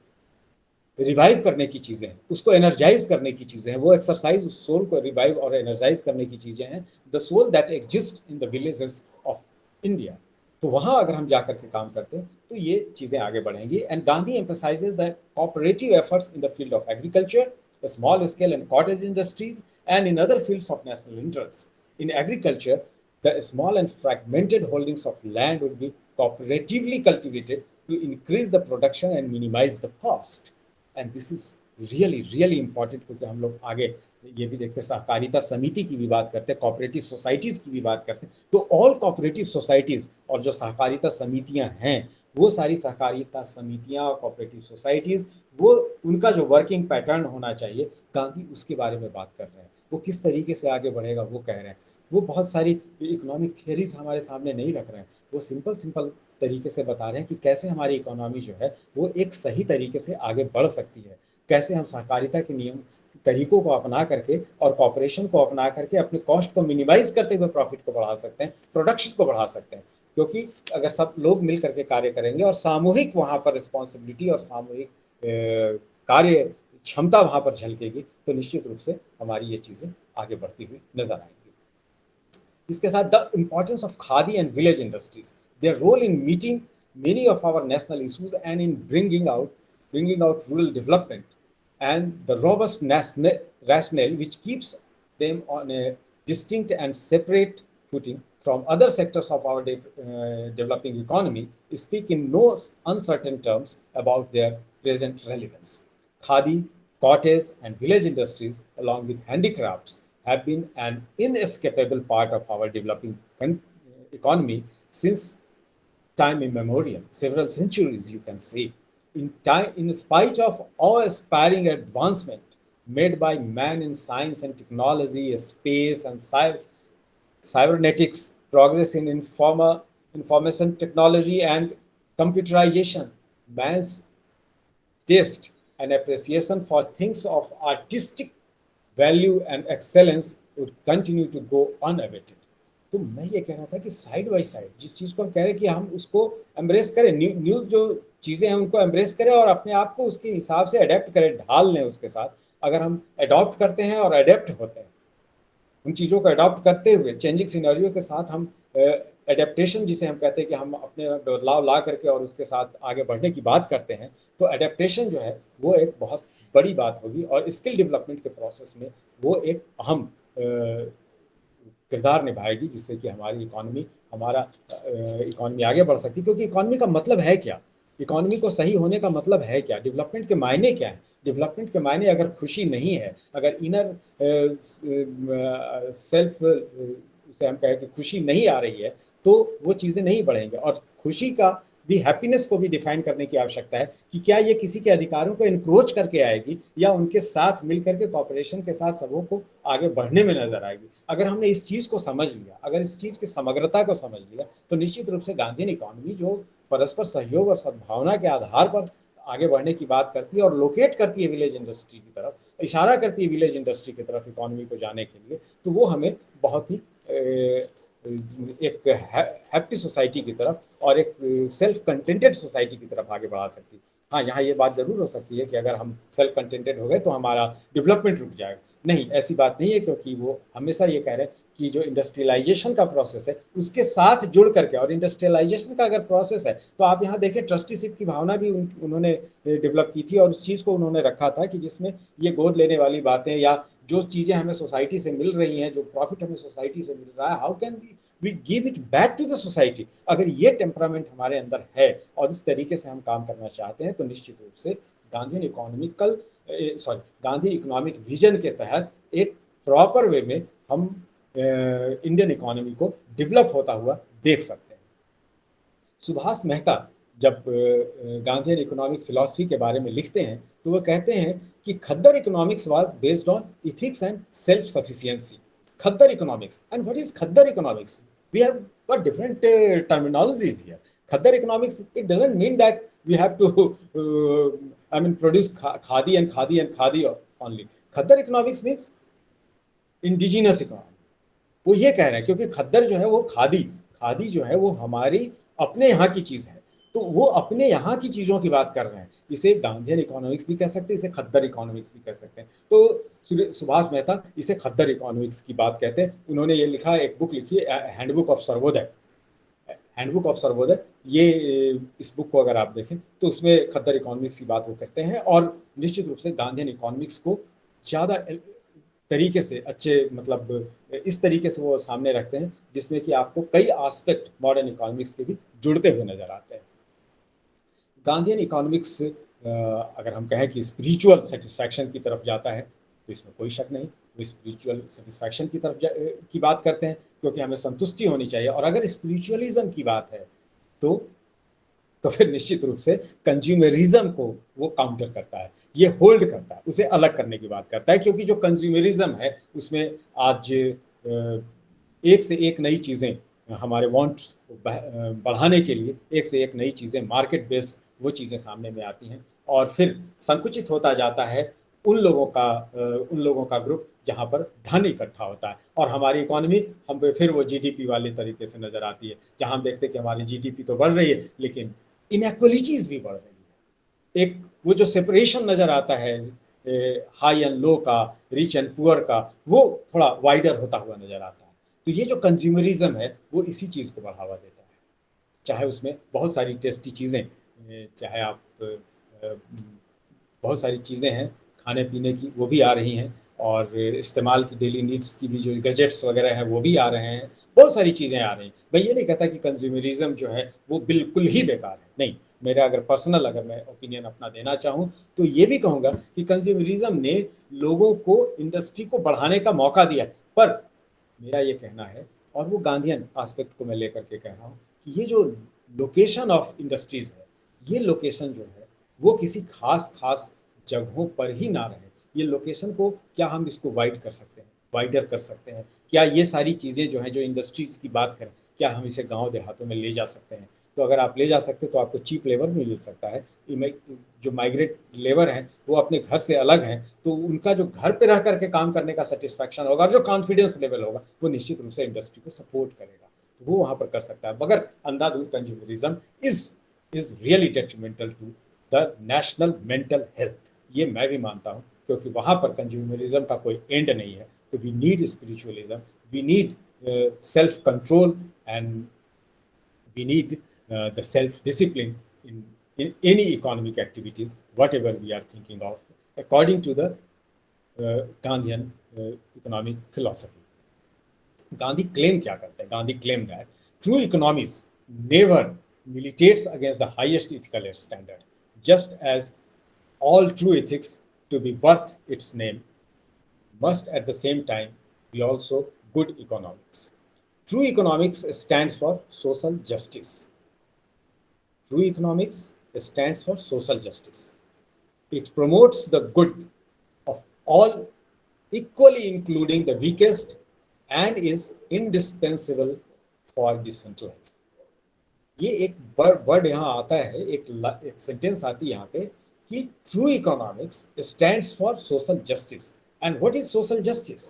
रिवाइव करने की चीज़ें हैं, उसको एनर्जाइज करने की चीज़ें हैं। वो एक्सरसाइज उस सोल को रिवाइव और एनर्जाइज करने की चीज़ें हैं, the soul that exist in the villages of India. तो वहाँ अगर हम जाकर के काम करते हैं तो ये चीज़ें आगे बढ़ेंगी। And Gandhi emphasises the cooperative efforts in the field of agriculture, small scale and cottage industries, and in other fields of national interest. In agriculture, the small and fragmented holdings of land would be cooperatively cultivated to increase the production and minimize the cost. And this is really important, क्योंकि हम लोग आगे ये भी देखते हैं, सहकारिता समिति की भी बात करते हैं, कोऑपरेटिव सोसाइटीज़ की भी बात करते हैं। तो ऑल कोऑपरेटिव सोसाइटीज़ और जो सहकारिता समितियां हैं, वो सारी सहकारिता समितियां और कोऑपरेटिव सोसाइटीज़, वो उनका जो वर्किंग पैटर्न होना चाहिए, गांधी उसके बारे में बात कर रहे हैं। वो किस तरीके से आगे बढ़ेगा वो कह रहे हैं। वो बहुत सारी इकोनॉमिक थियरीज हमारे सामने नहीं रख रहे हैं, वो सिंपल तरीके से बता रहे हैं कि कैसे हमारी इकोनॉमी जो है वो एक सही तरीके से आगे बढ़ सकती है, कैसे हम सहकारिता के नियम तरीकों को अपना करके और कॉपरेशन को अपना करके अपने कॉस्ट को मिनिमाइज करते हुए प्रॉफिट को बढ़ा सकते हैं, प्रोडक्शन को बढ़ा सकते हैं। क्योंकि अगर सब लोग मिल करके कार्य करेंगे और सामूहिक वहाँ पर रिस्पॉन्सिबिलिटी और सामूहिक कार्य क्षमता वहाँ पर झलकेगी, तो निश्चित रूप से हमारी ये चीज़ें आगे बढ़ती हुई नजर आएंगी। इसके साथ the importance of khadi and village industries, their role in meeting many of our national issues and in bringing out rural development, and the robust rationale which keeps them on a distinct and separate footing from other sectors of our developing economy speak in no uncertain terms about their present relevance. Khadi, cottage and village industries along with handicrafts have been an inescapable part of our developing economy since time immemorial, several centuries you can say. In spite of awe-inspiring advancement made by man in science and technology, space and cybernetics, progress in information technology and computerization, man's taste and appreciation for things of artistic value and excellence would continue to go unabated. तो मैं ये कह रहा था कि side by side जिस चीज़ को हम कह रहे हैं कि हम उसको एम्ब्रेस करें, न्यू जो चीज़ें हैं उनको एम्ब्रेस करें और अपने आप को उसके हिसाब से अडेप्ट करें, ढाल लें उसके साथ। अगर हम अडॉप्ट करते हैं और अडेप्ट होते हैं, उन चीज़ों को अडॉप्ट करते हुए चेंजिंग सिनेरियो के साथ हम एडेप्टेशन जिसे हम कहते हैं कि हम अपने बदलाव ला करके और उसके साथ आगे बढ़ने की बात करते हैं, तो एडेप्टेशन जो है वो एक बहुत बड़ी बात होगी और स्किल डेवलपमेंट के प्रोसेस में वो एक अहम किरदार निभाएगी, जिससे कि हमारी इकॉनमी, हमारा इकॉनमी आगे बढ़ सकती है। क्योंकि इकॉनमी का मतलब है क्या, इकॉनमी को सही होने का मतलब है क्या, डेवलपमेंट के मायने क्या है? डेवलपमेंट के मायने अगर खुशी नहीं है, अगर इनर सेल्फ उसे हम कहें कि खुशी नहीं आ रही है, तो वो चीज़ें नहीं बढ़ेंगे। और खुशी का भी, हैप्पीनेस को भी डिफाइन करने की आवश्यकता है कि क्या ये किसी के अधिकारों को इनक्रोच करके आएगी या उनके साथ मिलकर के कॉपरेशन के साथ सबों को आगे बढ़ने में नजर आएगी। अगर हमने इस चीज़ को समझ लिया, अगर इस चीज़ की समग्रता को समझ लिया, तो निश्चित रूप से गांधीयन इकॉनमी जो परस्पर सहयोग और सद्भावना के आधार पर आगे बढ़ने की बात करती है और लोकेट करती है विलेज इंडस्ट्री की तरफ, इशारा करती है विलेज इंडस्ट्री की तरफ इकॉनमी को जाने के लिए, तो वो हमें बहुत ही एक हैप्पी सोसाइटी की तरफ और एक सेल्फ कंटेंटेड सोसाइटी की तरफ आगे बढ़ा सकती है। हाँ, यहाँ ये बात जरूर हो सकती है कि अगर हम सेल्फ कंटेंटेड हो गए तो हमारा डेवलपमेंट रुक जाएगा। नहीं, ऐसी बात नहीं है, क्योंकि वो हमेशा ये कह रहे हैं कि जो इंडस्ट्रियलाइजेशन का प्रोसेस है उसके साथ जुड़ करके, और इंडस्ट्रियलाइजेशन का अगर प्रोसेस है तो आप यहाँ देखें ट्रस्टीशिप की भावना भी उन्होंने डेवलप की थी और उस चीज़ को उन्होंने रखा था कि जिसमें ये गोद लेने वाली बातें या जो चीज़ें हमें सोसाइटी से मिल रही हैं, जो प्रॉफिट हमें सोसाइटी से मिल रहा है, how can we give it back to the society. अगर ये टेम्परामेंट हमारे अंदर है और इस तरीके से हम काम करना चाहते हैं, तो निश्चित रूप से गांधी इकोनॉमिक विजन के तहत एक प्रॉपर वे में हम इंडियन इकोनॉमी को डेवलप होता हुआ देख सकते हैं। सुभाष मेहता जब गांधीयन इकोनॉमिक फिलॉसफी के बारे में लिखते हैं तो वो कहते हैं कि khaddar economics was based on ethics and self sufficiency. Khaddar economics, and what is khaddar economics? We have got different terminologies here. Khaddar economics, it doesn't mean that we have to produce khadi and khadi only. Khaddar economics means indigenous economy. वो ये कह रहे हैं क्योंकि खद्दर जो है वो खादी जो है वो हमारी अपने यहाँ की चीज़ है, तो वो अपने यहाँ की चीज़ों की बात कर रहे हैं। इसे गांधीयन इकोनॉमिक्स भी कह सकते हैं, इसे खद्दर इकोनॉमिक्स भी कह सकते हैं। तो सुभाष मेहता इसे खद्दर इकोनॉमिक्स की बात कहते हैं। उन्होंने ये लिखा, एक बुक लिखी है handbook of Sarvodaya. Handbook of Sarvodaya, ये इस बुक को अगर आप देखें तो उसमें खद्दर इकोनॉमिक्स की बात वो करते हैं और निश्चित रूप से गांधीयन इकोनॉमिक्स को ज़्यादा तरीके से, अच्छे मतलब इस तरीके से वो सामने रखते हैं जिसमें कि आपको कई एस्पेक्ट मॉडर्न इकोनॉमिक्स के भी जुड़ते हुए नजर आते हैं। गांधीयन इकोनॉमिक्स अगर हम कहें कि स्पिरिचुअल सेटिस्फैक्शन की तरफ जाता है तो इसमें कोई शक नहीं, वो स्पिरिचुअल सेटिस्फैक्शन की तरफ की बात करते हैं, क्योंकि हमें संतुष्टि होनी चाहिए। और अगर स्पिरिचुअलिज्म की बात है तो फिर निश्चित रूप से कंज्यूमरिज्म को वो काउंटर करता है, ये होल्ड करता है, उसे अलग करने की बात करता है। क्योंकि जो कंज्यूमरिज्म है उसमें आज एक से एक नई चीज़ें, हमारे वांट्स बढ़ाने के लिए एक से एक नई चीज़ें, मार्केट बेस्ड वो चीज़ें सामने में आती हैं और फिर संकुचित होता जाता है उन लोगों का ग्रुप जहाँ पर धन इकट्ठा होता है। और हमारी इकोनॉमी हम पे फिर वो जीडीपी वाले तरीके से नजर आती है, जहाँ हम देखते हैं कि हमारी जीडीपी तो बढ़ रही है लेकिन इनइक्वालिटीज भी बढ़ रही है। एक वो जो सेपरेशन नजर आता है हाई एंड लो का, रिच एंड पुअर का, वो थोड़ा वाइडर होता हुआ नजर आता है। तो ये जो कंज्यूमरिज्म है वो इसी चीज़ को बढ़ावा देता है। चाहे उसमें बहुत सारी टेस्टी चीज़ें, चाहे आप बहुत सारी चीज़ें हैं खाने पीने की वो भी आ रही हैं, और इस्तेमाल की डेली नीड्स की भी जो गैजेट्स वगैरह हैं वो भी आ रहे हैं, बहुत सारी चीज़ें आ रही हैं। मैं ये नहीं कहता कि कंज्यूमरिज्म जो है वो बिल्कुल ही बेकार है, नहीं। मेरा अगर मैं ओपिनियन अपना देना चाहूँ तो ये भी कहूँगा कि कंज्यूमरिज्म ने लोगों को, इंडस्ट्री को बढ़ाने का मौका दिया। पर मेरा ये कहना है, और वो गांधीयन एस्पेक्ट को मैं लेकर के कह रहा हूँ, कि ये जो लोकेशन ऑफ इंडस्ट्रीज है, ये लोकेशन जो है वो किसी खास जगहों पर ही ना रहे। ये लोकेशन को क्या हम इसको वाइडर कर सकते हैं? क्या ये सारी चीज़ें जो हैं, जो इंडस्ट्रीज की बात करें, क्या हम इसे गांव देहातों में ले जा सकते हैं? तो अगर आप ले जा सकते हैं तो आपको चीप लेबर भी मिल सकता है। जो माइग्रेट लेबर हैं वो अपने घर से अलग हैं, तो उनका जो घर पे रह करके काम करने का सेटिस्फैक्शन होगा और जो कॉन्फिडेंस लेवल होगा वो निश्चित रूप से इंडस्ट्री को सपोर्ट करेगा, तो वो वहां पर कर सकता है। मगर अंधाधुंध consumerism is really detrimental to the national mental health, ये मैं भी मानता हूँ, क्योंकि वहां पर कंज्यूमरिज्म का कोई एंड नहीं है। तो we need spiritualism, we need self control, and we need the self-discipline in any economic activities, whatever we are thinking of, according to the Gandhian economic philosophy. Gandhi claim क्या करते हैं? Gandhi claim that true economists never militates against the highest ethical standard, just as all true ethics to be worth its name must at the same time be also good economics. True economics stands for social justice. True economics stands for social justice. It promotes the good of all equally, including the weakest, and is indispensable for decent life. ये एक word यहाँ आता है, एक sentence आती है यहाँ पे कि true economics stands for social justice. And what is social justice?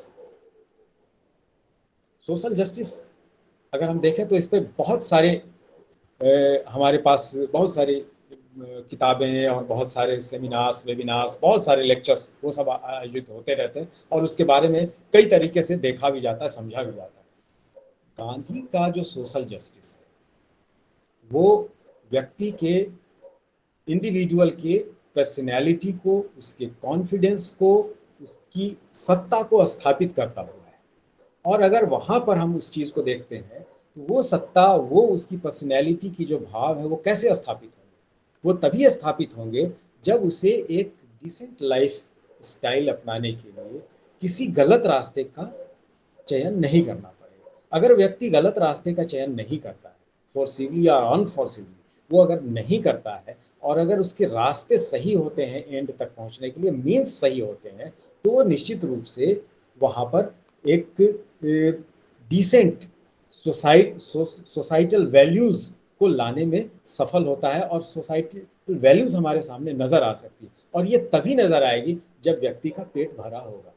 Social justice अगर हम देखें तो इस पे बहुत सारे हमारे पास बहुत सारी किताबें और बहुत सारे सेमिनार्स, वेबिनार्स, बहुत सारे लेक्चर्स वो सब आयोजित होते रहते हैं और उसके बारे में कई तरीके से देखा भी जाता है, समझा भी जाता है। गांधी का जो सोशल जस्टिस है वो व्यक्ति के, इंडिविजुअल के पर्सनैलिटी को, उसके कॉन्फिडेंस को, उसकी सत्ता को स्थापित करता हुआ है। और अगर वहां पर हम उस चीज को देखते हैं तो वो सत्ता, वो उसकी पर्सनैलिटी की जो भाव है वो कैसे स्थापित होंगे? वो तभी स्थापित होंगे जब उसे एक डिसेंट लाइफ स्टाइल अपनाने के लिए किसी गलत रास्ते का चयन नहीं करना पड़ेगा। अगर व्यक्ति गलत रास्ते का चयन नहीं करता है, फोर्सिबली या अनफोर्सिबली वो अगर नहीं करता है, और अगर उसके रास्ते सही होते हैं एंड तक पहुंचने के लिए, मीन्स सही होते हैं, तो वो निश्चित रूप से वहां पर एक डिसेंट सोसाइटल वैल्यूज को लाने में सफल होता है और सोसाइटल वैल्यूज हमारे सामने नजर आ सकती है। और ये तभी नजर आएगी जब व्यक्ति का पेट भरा होगा,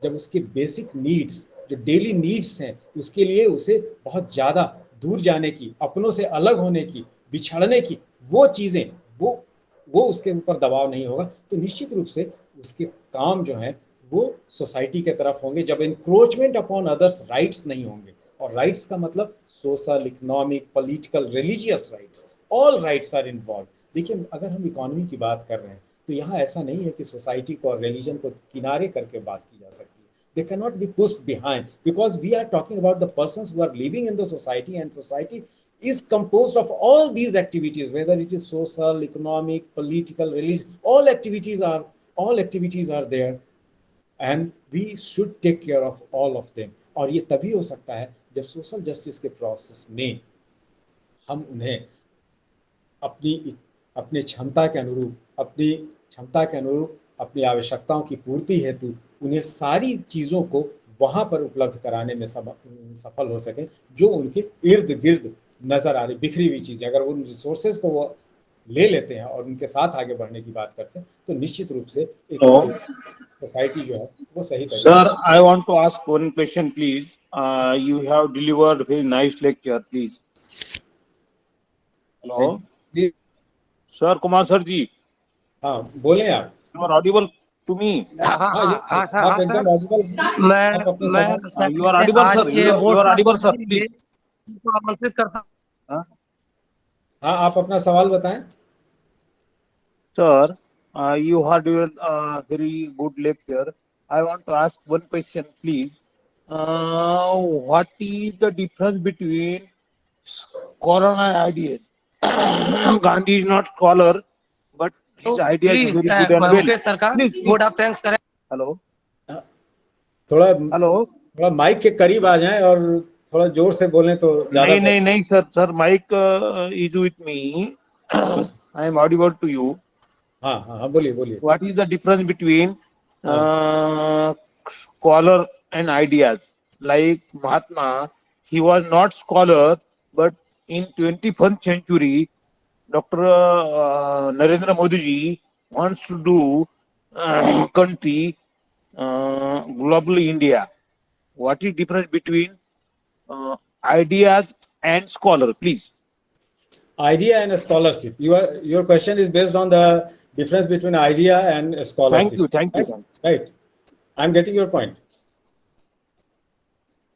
जब उसके बेसिक नीड्स, जो डेली नीड्स हैं, उसके लिए उसे बहुत ज्यादा दूर जाने की, अपनों से अलग होने की, बिछड़ने की वो चीजें, वो उसके ऊपर दबाव नहीं होगा, तो निश्चित रूप से उसके काम जो है वो सोसाइटी के तरफ होंगे, जब इंक्रोचमेंट अपॉन अदर्स राइट्स नहीं होंगे। और राइट्स का मतलब social, economic, political, religious rights, all rights are involve. देखिए, अगर हम इकोनॉमी की बात कर रहे हैं तो यहाँ ऐसा नहीं है कि सोसाइटी को और रिलीजन को किनारे करके बात की जा सकती है। They cannot be pushed behind, because we are talking about the persons who are living in the society, and society is composed of all these activities, whether it is social, economic, political, religious, all activities are there, and we should take care of all of them. और ये तभी हो सकता है जब social justice के process में हम उन्हें अपनी क्षमता के अनुरूप अपनी आवश्यकताओं की पूर्ति हेतु उन्हें सारी चीजों को वहां पर उपलब्ध कराने में सफल हो सके जो उनके इर्द गिर्द नजर आ रही बिखरी हुई चीजें। अगर उन रिसोर्सेज को वो ले लेते हैं और उनके साथ आगे बढ़ने की बात करते हैं तो निश्चित रूप से एक सोसाइटी जो है वो सही तरीके से। Sir, I want to ask one question please. You have delivered very nice lecture please. Hello sir, Kumar sir ji. हाँ, बोले आप। You are audible to me? आप एकदम audible. You are audible sir, you are audible sir, please आमंत्रित करता। हाँ, आप अपना सवाल बताएं। सर, you have given a very good lecture. I want to ask one question, please. What is the difference between scholar and ideas? Gandhi is not scholar, but his idea is very good and well. Please, vote of thanks करें। Hello. थोड़ा mic के करीब आ जाएं और थोड़ा जोर से बोलें तो ज्यादा। नहीं sir, mic is with me. I am audible to you. हाँ, बोलिए। What is the difference between scholar and ideas? Like Mahatma, he was not scholar, but in 21st century, Dr. Narendra Modi ji wants to do country globally India. What is difference between ideas and scholar, please? Idea and a scholarship. Your question is based on the difference between idea and a Thank scholarship, you, thank you, right? thank you. Right. I'm getting your point.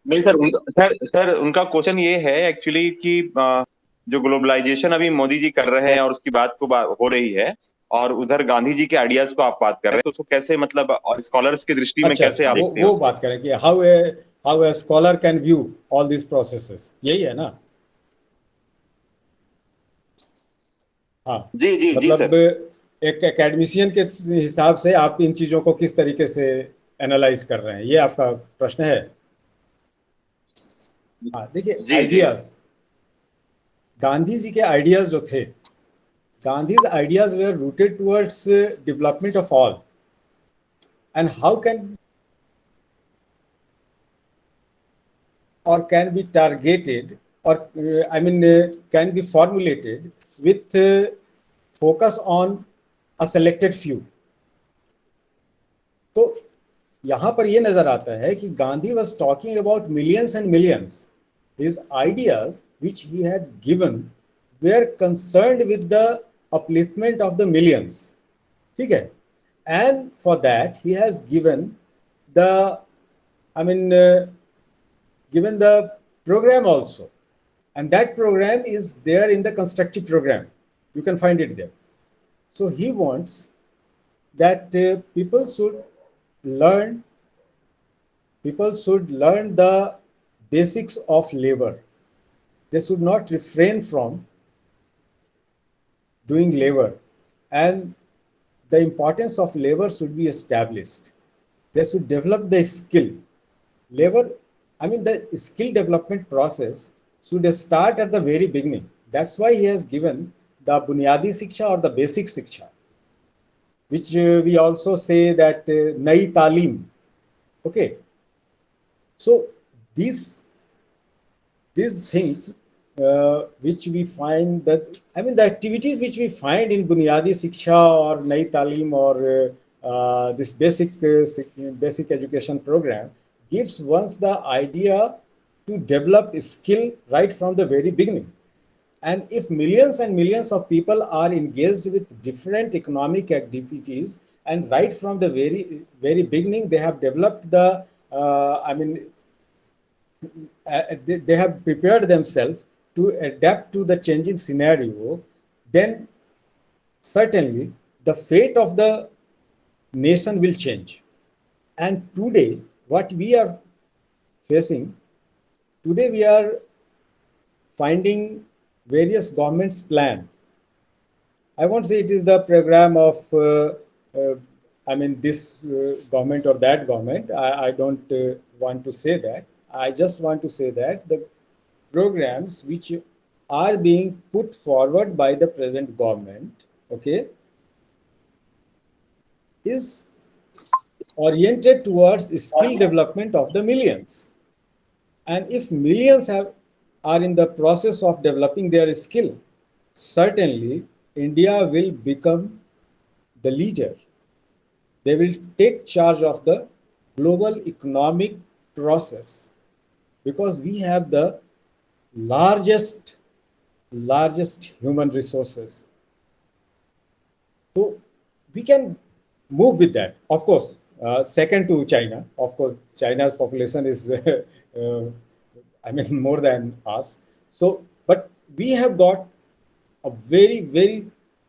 नहीं sir, sir उनका question ये है actually कि जो globalisation अभी मोदी जी कर रहे हैं और उसकी बात हो रही है, और उधर गांधी जी के आइडियाज को आप बात कर रहे हैं, तो उसको कैसे मतलब और स्कॉलर्स की दृष्टि में अच्छा कैसे अच्छा, आप देखते हैं वो उसको? बात करें कि how a scholar can view all this processes, यही है ना? हाँ, जी जी जी मतलब सर। एक एकेडमिशियन के हिसाब से आप इन चीजों को किस तरीके से एनालाइज कर रहे हैं, ये आपका प्रश्न है? हाँ, देखिए जी जी आइडियाज, गांधी जी के आइडियाज जो थे, Gandhi's ideas were rooted towards development of all, and how can or can be targeted, or can be formulated with focus on a selected few. तो यहां पर यह नजर आता है कि Gandhi was talking about millions and millions. His ideas which he had given were concerned with the upliftment of the millions. ठीक है? And for that he has given the, I mean, given the program also, and that program is there in the constructive program. You can find it there. So he wants that learn people should learn the basics of labor. They should not refrain from doing labor, and the importance of labor should be established. They should develop the skill. Labor, the skill development process should start at the very beginning. That's why he has given the Bunyadi Siksha or the basic Siksha, which we also say that Nai Talim. Okay. So these things which we find that, the activities which we find in Bunyadi Siksha or Nai Talim or this basic education program gives one's the idea to develop a skill right from the very beginning. And if millions and millions of people are engaged with different economic activities, and right from the very beginning they have developed the they have prepared themselves to adapt to the changing scenario, then certainly the fate of the nation will change. And today, what we are facing, today we are finding various governments' plan. I won't say it is the program of this government or that government. I don't want to say that. I just want to say that the programs which are being put forward by the present government, okay, is oriented towards skill development of the millions. And if millions are in the process of developing their skill, certainly India will become the leader. They will take charge of the global economic process, because we have the largest human resources. So we can move with that. Of course, second to China. Of course, China's population is, more than us. So, but we have got a very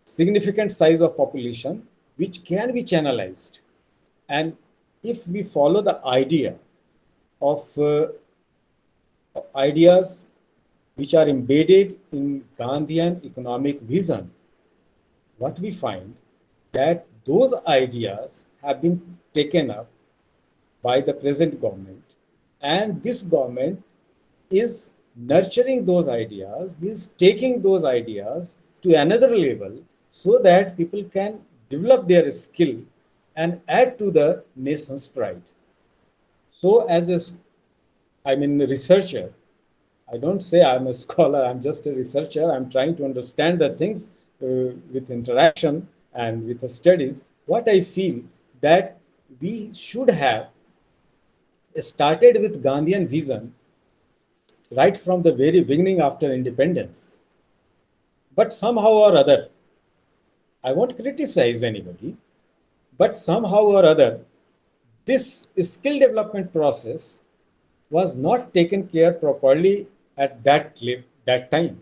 significant size of population which can be channelized. And if we follow the idea of ideas which are embedded in Gandhian economic vision, what we find that those ideas have been taken up by the present government, and this government is nurturing those ideas, is taking those ideas to another level so that people can develop their skill and add to the nation's pride. So as a researcher, I don't say I'm a scholar, I'm just a researcher. I'm trying to understand the things with interaction and with the studies. What I feel that we should have started with Gandhian vision right from the very beginning after independence. But somehow or other, I won't criticize anybody, but somehow or other, this skill development process was not taken care properly at that time.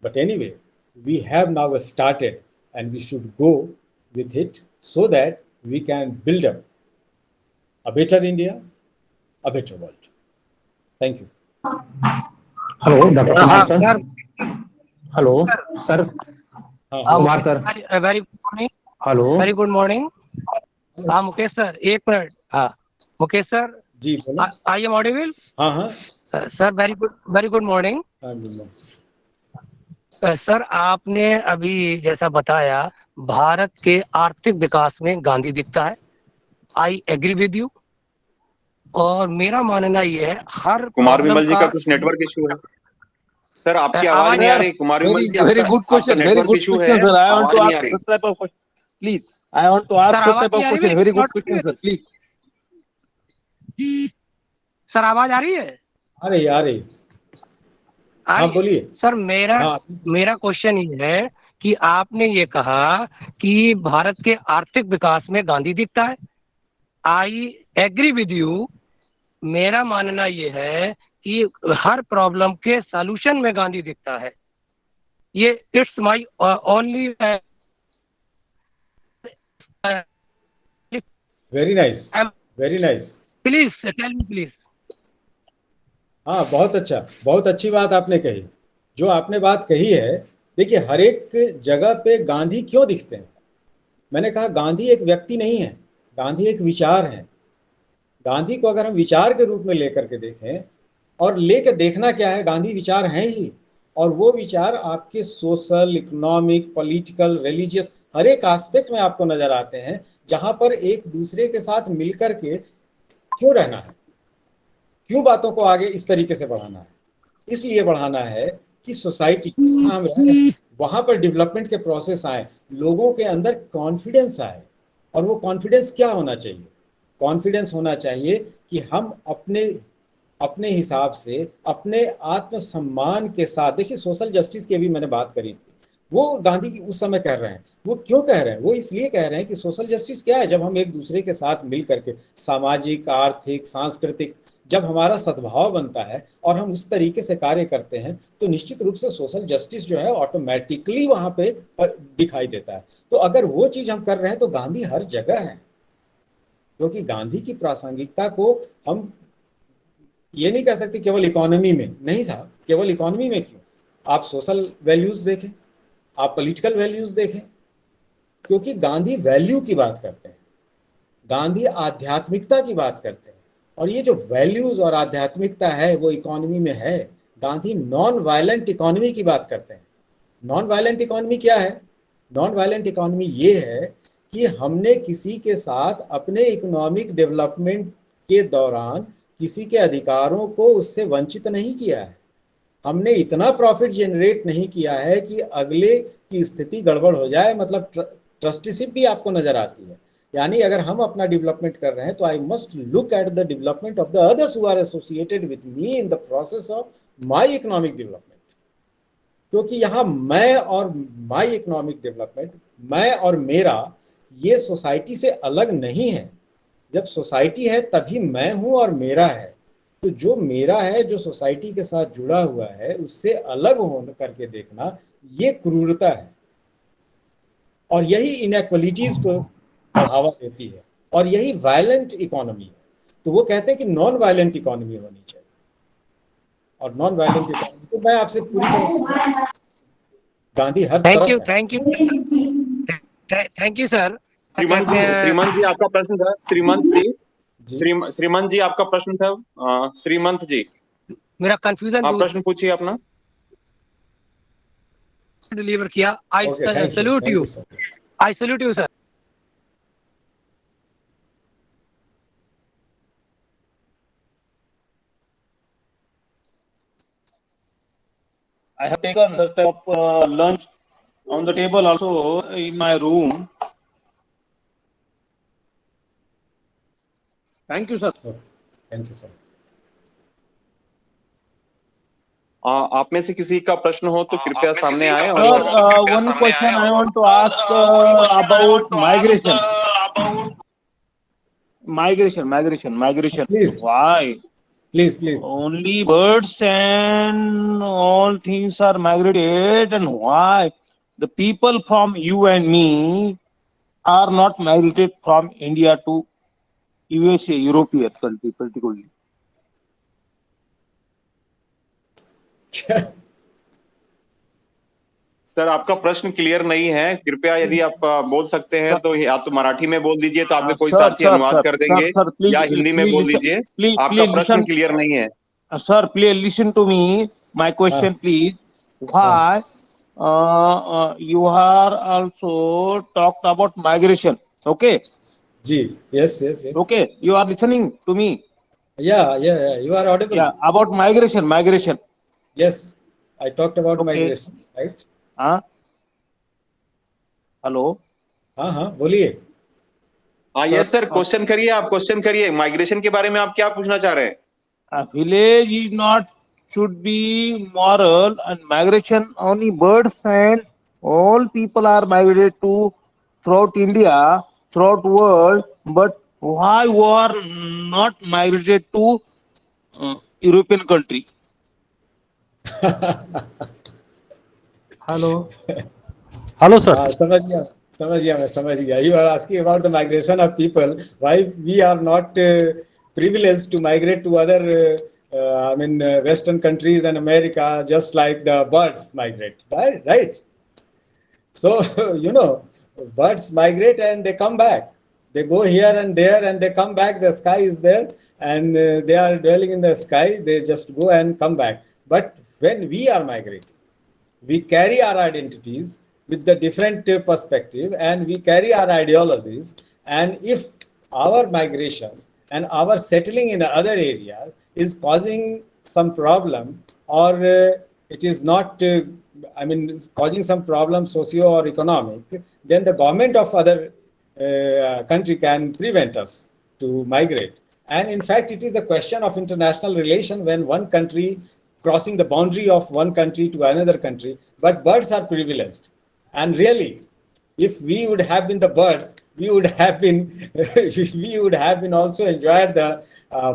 But anyway, we have now started and we should go with it so that we can build up a better India, a better world. Thank you. Hello doctor Kumar हाँ sir. Sir. Hello sir. हाँ हाँ Kumar Mukesh sir. Sir, very good morning. Hello. Very good morning. हाँ Mukesh sir, एक minute. हाँ Mukesh sir, जी बोलो। I am audible? हाँ हाँ sir very good morning. हाँ बोलो। सर आपने अभी जैसा बताया, भारत के आर्थिक विकास में गांधी दिखता है। I agree with you. और मेरा मानना ये है, हर कुमार प्रॉब्लम विमल जी का का कुछ नेटवर्क इशू है सर, आपकी आवाज आवाज नहीं आ Sir, रही। कुमार विमल very जी, very आपका good आपका question. Very network good issue है, question, sir. I want आवाज to नहीं आ ask रही। such type of question. Please, I want to ask sir such आवाज type नहीं of आ रही question. मेरी? Very good Not question, clear? sir. Please. Sir आवाज आ रही है? आ रही आ रही। आ हाँ रही है। बोलिए। सर मेरा हाँ मेरा क्वेश्चन ये है कि आपने ये कहा कि भारत के आर्थिक विकास में गांधी दिखता है। I agree with you. मेरा मानना ये है कि हर प्रॉब्लम के सॉल्यूशन में गांधी दिखता है। ये it's my only. Very nice, very nice. Please tell me please. हाँ बहुत अच्छा, बहुत अच्छी बात आपने कही। जो आपने बात कही है, देखिए हर एक जगह पे गांधी क्यों दिखते हैं। मैंने कहा गांधी एक व्यक्ति नहीं है, गांधी एक विचार है। गांधी को अगर हम विचार के रूप में लेकर के देखें, और लेकर देखना क्या है, गांधी विचार हैं ही। और वो विचार आपके सोशल, इकोनॉमिक, पॉलिटिकल, रिलीजियस हर एक एस्पेक्ट में आपको नजर आते हैं, जहां पर एक दूसरे के साथ मिलकर के क्यों रहना है, क्यों बातों को आगे इस तरीके से बढ़ाना है। इसलिए बढ़ाना है कि सोसाइटी जहाँ हम रह रहे हैं वहां पर डेवलपमेंट के प्रोसेस आए, लोगों के अंदर कॉन्फिडेंस आए। और वो कॉन्फिडेंस क्या होना चाहिए? कॉन्फिडेंस होना चाहिए कि हम अपने अपने हिसाब से, अपने आत्मसम्मान के साथ, देखिए सोशल जस्टिस की अभी मैंने बात करी थी, वो गांधी की उस समय कह रहे हैं। वो क्यों कह रहे हैं? वो इसलिए कह रहे हैं कि सोशल जस्टिस क्या है, जब हम एक दूसरे के साथ मिल करके सामाजिक, आर्थिक, सांस्कृतिक, जब हमारा सद्भाव बनता है और हम उस तरीके से कार्य करते हैं, तो निश्चित रूप से सोशल जस्टिस जो है ऑटोमेटिकली वहां पे दिखाई देता है। तो अगर वो चीज हम कर रहे हैं तो गांधी हर जगह है। क्योंकि गांधी की प्रासंगिकता को हम ये नहीं कह सकते केवल इकोनॉमी में। नहीं साहब, केवल इकोनॉमी में क्यों, आप सोशल वैल्यूज देखें, आप पॉलिटिकल वैल्यूज देखें। क्योंकि गांधी वैल्यू की बात करते हैं, गांधी आध्यात्मिकता की बात करते हैं। और ये जो वैल्यूज और आध्यात्मिकता है वो इकोनॉमी में है। गांधी नॉन वायलेंट इकोनॉमी की बात करते हैं। नॉन वायलेंट इकोनॉमी क्या है? नॉन वायलेंट इकोनॉमी ये है कि हमने किसी के साथ अपने इकोनॉमिक डेवलपमेंट के दौरान किसी के अधिकारों को उससे वंचित नहीं किया है। हमने इतना प्रॉफिट जनरेट नहीं किया है कि अगले की स्थिति गड़बड़ हो जाए। मतलब ट्रस्टीशिप भी आपको नजर आती है। यानी अगर हम अपना डेवलपमेंट कर रहे हैं तो I must look at the development of the others who are associated with me in the process of my economic development. क्योंकि यहाँ मैं और माई इकोनॉमिक डेवलपमेंट, मैं और मेरा, ये सोसाइटी से अलग नहीं है। जब सोसाइटी है तभी मैं हूं और मेरा है। तो जो मेरा है, जो सोसाइटी के साथ जुड़ा हुआ है, उससे अलग होने करके देखना, ये क्रूरता है। और यही इनइक्वलिटीज को बढ़ावा देती है, और यही वायलेंट इकोनॉमी है। तो वो कहते हैं कि नॉन वायलेंट इकोनॉमी होनी चाहिए। और नॉन वायलेंट इकोनॉमी तो मैं आपसे पूरी तरह से, गांधी हर थैंक यू तरफ है। Thank you thank you sir. Shrimant ji आपका प्रश्न था। श्रीमंत जी, जी श्रीमंत जी आपका प्रश्न था। श्रीमंत जी, मेरा कंफ्यूजन आप दूर प्रश्न पूछिए अपना। डिलीवर किया। I okay, salute thank you. You sir. I salute you sir. I have taken such type of lunch on the table also in my room. Thank you, sir. Okay. Thank you, sir. आप में से किसी का प्रश्न हो तो कृपया सामने आए Sir, one question I want to ask about migration. Migration. Please. Why? Please. Only birds and all things are migrated, and why the people from you and me are not migrated from India to USA, European country particularly? Sir आपका प्रश्न clear नहीं है, कृपया यदि आप बोल सकते हैं तो या तो मराठी में बोल दीजिए तो आपके कोई साथी अनुवाद कर देंगे, या हिंदी में बोल दीजिए, आपका प्रश्न क्लियर नहीं है। Sir, please listen to me. My question, please. Why you are also talked about migration? Okay. Yes. Okay, you are listening to me. Yeah. You are audible. Yeah, about migration. Yes, I talked about Okay. migration, right? हाँ. Hello. हाँ, बोलिए. हाँ, yes sir, question करिए, आप question करिए, migration के बारे में आप क्या पूछना चाह रहे हैं? A village is not should be moral, and migration only birds and all people are migrated to throughout India, throughout world, but why you are not migrated to European country? Hello sir. समझ गया. You are asking about the migration of people. Why we are not privileged to migrate to other, Western countries and America, just like the birds migrate, right? So birds migrate and they come back. They go here and there and they come back. The sky is there and they are dwelling in the sky. They just go and come back. But when we are migrating, we carry our identities with the different perspective, and we carry our ideologies. And if our migration and our settling in other areas is causing some problem, or it is not, causing some problem socio or economic, then the government of other country can prevent us to migrate. And in fact, it is the question of international relation when one country crossing the boundary of one country to another country, but birds are privileged. And really, if we would have been the birds, we would have been also enjoyed the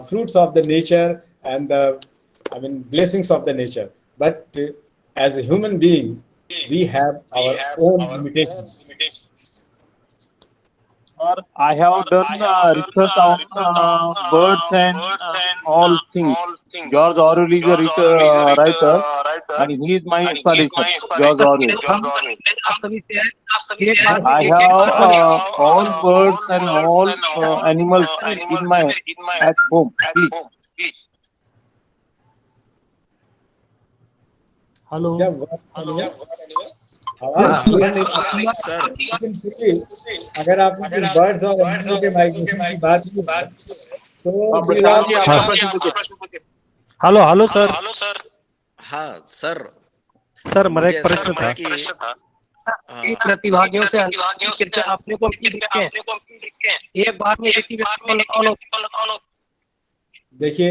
fruits of the nature and the blessings of the nature. But as a human being, we have our own limitations. I have done research on birds and all things. George Orwell is a writer, and he is my inspiration. George Orwell. I have all birds and all animals in my at home. Please. Hello. अगर आप birds और animal के migration की बात की तो hello sir. हाँ sir. Sir मेरा एक प्रश्न था. प्रतिभागियों से अपने को एक बार में किसी देखिए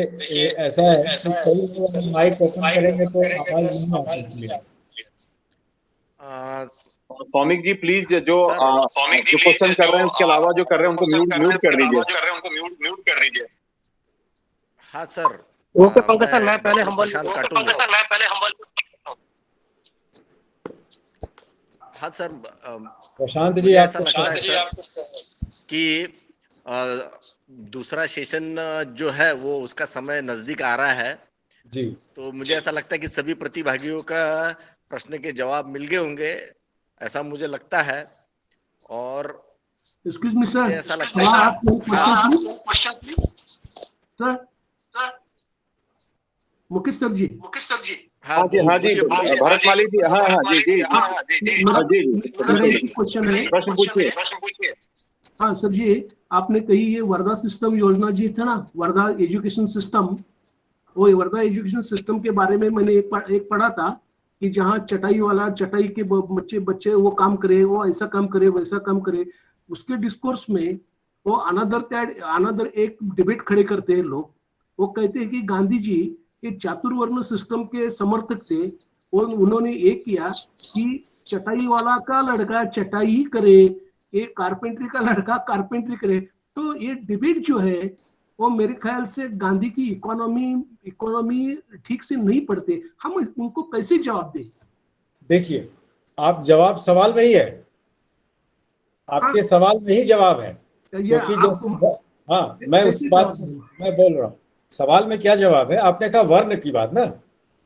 ऐसा है कि कई लोग माइक ओपन करेंगे तो आवाज नहीं आती है. सौमिक जी प्लीज जो क्वेश्चन कर रहे हैं उसके अलावा जो कर रहे हैं उनको म्यूट कर दीजिए. हाँ सर. ओके पंकज सर, मैं पहले हम हाँ सर. प्रशांत जी ऐसा लगता है सर कि दूसरा सेशन जो है वो उसका समय नजदीक आ रहा है जी. तो मुझे ऐसा लगता है कि सभी प्रतिभागियों का प्रश्न के जवाब मिल गए होंगे, ऐसा मुझे लगता है. और एक्सक्यूज मी सर, ऐसा लगता है सर. मुकेश सर जी. हाँ जी भरत वाली जी. हाँ जी क्वेश्चन है. प्रश्न पूछिए. हाँ सर जी, आपने कही ये वर्धा सिस्टम योजना जी था ना, वर्धा एजुकेशन सिस्टम, वो वर्धा एजुकेशन सिस्टम के बारे में मैंने एक पढ़ा था कि जहाँ चटाई वाला चटाई के बच्चे बच्चे वो काम करे, वो ऐसा काम करे, वैसा काम करे, उसके डिस्कोर्स में वो अनदर एक डिबेट खड़े करते हैं लोग। वो कहते हैं कि गांधी जी ये चातुर्वर्ण सिस्टम के समर्थक थे और उन्होंने ये किया कि चटाई वाला का लड़का चटाई ही करे, ये कारपेंट्री का लड़का कारपेंट्री करे। तो ये डिबेट जो है वो मेरे ख्याल से गांधी की इकोनॉमी ठीक से नहीं पढ़ते। हम उनको कैसे जवाब दें? देखिए, आप जवाब सवाल में ही है, आपके सवाल में ही जवाब है, क्योंकि जैसे हाँ मैं उस बात मैं बोल रहा हूँ, सवाल में क्या जवाब है? आपने कहा वर्ण की बात ना,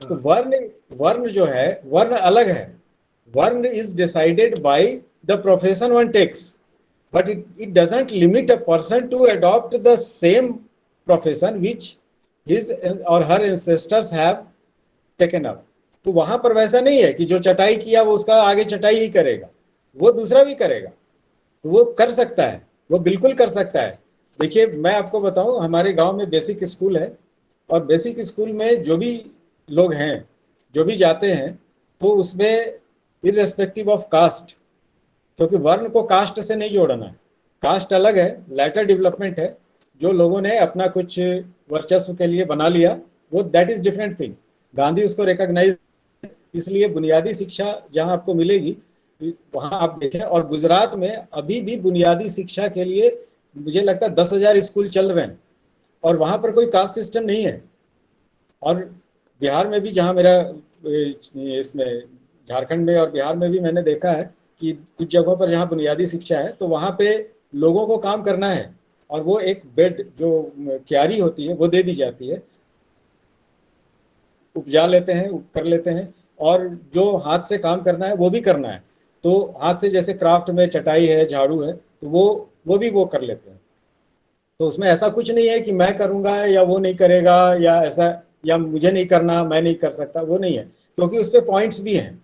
तो वर्ण जो है, वर्ण अलग है। वर्ण is decided by the profession one takes, but it doesn't limit a person to adopt the same profession which his or her ancestors have taken up. तो वहां पर वैसा नहीं है कि जो चटाई किया वो उसका आगे चटाई ही करेगा, वो दूसरा भी करेगा, तो वो कर सकता है, वो बिल्कुल कर सकता है। देखिए, मैं आपको बताऊं, हमारे गांव में बेसिक स्कूल है, और बेसिक स्कूल में जो भी लोग हैं, जो भी जाते हैं, तो उसमें इररेस्पेक्टिव ऑफ कास्ट, क्योंकि वर्ण को कास्ट से नहीं जोड़ना है, कास्ट अलग है, लेटर डेवलपमेंट है, जो लोगों ने अपना कुछ वर्चस्व के लिए बना लिया, वो that is different thing. Gandhi उसको रिकॉग्नाइज, इसलिए बुनियादी शिक्षा जहां आपको मिलेगी वहां आप देखें, और गुजरात में अभी भी बुनियादी शिक्षा के लिए मुझे लगता है 10,000 स्कूल चल रहे हैं, और वहां पर कोई कास्ट सिस्टम नहीं है। और बिहार में भी, जहां मेरा इसमें झारखंड में और बिहार में भी मैंने देखा है कि कुछ जगहों पर जहाँ बुनियादी शिक्षा है, तो वहाँ पे लोगों को काम करना है, और वो एक बेड जो क्यारी होती है वो दे दी जाती है, उपजा लेते हैं, कर लेते हैं, और जो हाथ से काम करना है वो भी करना है। तो हाथ से जैसे क्राफ्ट में चटाई है, झाड़ू है, तो वो भी वो कर लेते हैं। तो उसमें ऐसा कुछ नहीं है कि मैं करूँगा या वो नहीं करेगा, या ऐसा, या मुझे नहीं करना, मैं नहीं कर सकता, वो नहीं है, क्योंकि उस पर पॉइंट्स भी हैं।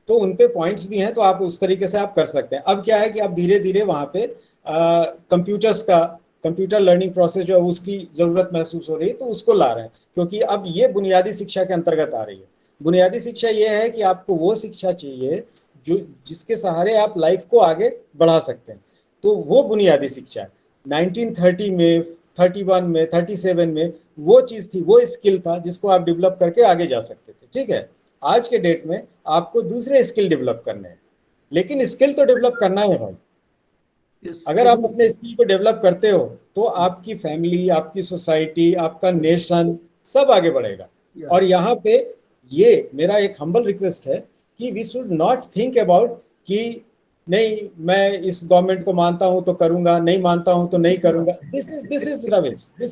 तो उन पे पॉइंट्स भी हैं, तो आप उस तरीके से आप कर सकते हैं। अब क्या है कि आप धीरे धीरे वहाँ पे कंप्यूटर लर्निंग प्रोसेस जो है उसकी ज़रूरत महसूस हो रही है, तो उसको ला रहे हैं, क्योंकि अब ये बुनियादी शिक्षा के अंतर्गत आ रही है। बुनियादी शिक्षा ये है कि आपको वो शिक्षा चाहिए जो जिसके सहारे आप लाइफ को आगे बढ़ा सकते हैं, तो वो बुनियादी शिक्षा है। 1930 में, 31 में, 37 में वो चीज़ थी, वो स्किल था जिसको आप डेवलप करके आगे जा सकते थे। ठीक है, आज के डेट में आपको दूसरे स्किल डेवलप करने हैं, लेकिन स्किल तो डेवलप करना है भाई। अगर आप अपने स्किल को डेवलप करते हो तो आपकी फैमिली, आपकी सोसाइटी, आपका नेशन सब आगे बढ़ेगा। और यहाँ पे ये मेरा एक हम्बल रिक्वेस्ट है कि we should not think about कि नहीं मैं इस गवर्नमेंट को मानता हूं तो करूंगा, नहीं मानता हूं तो नहीं करूंगा। This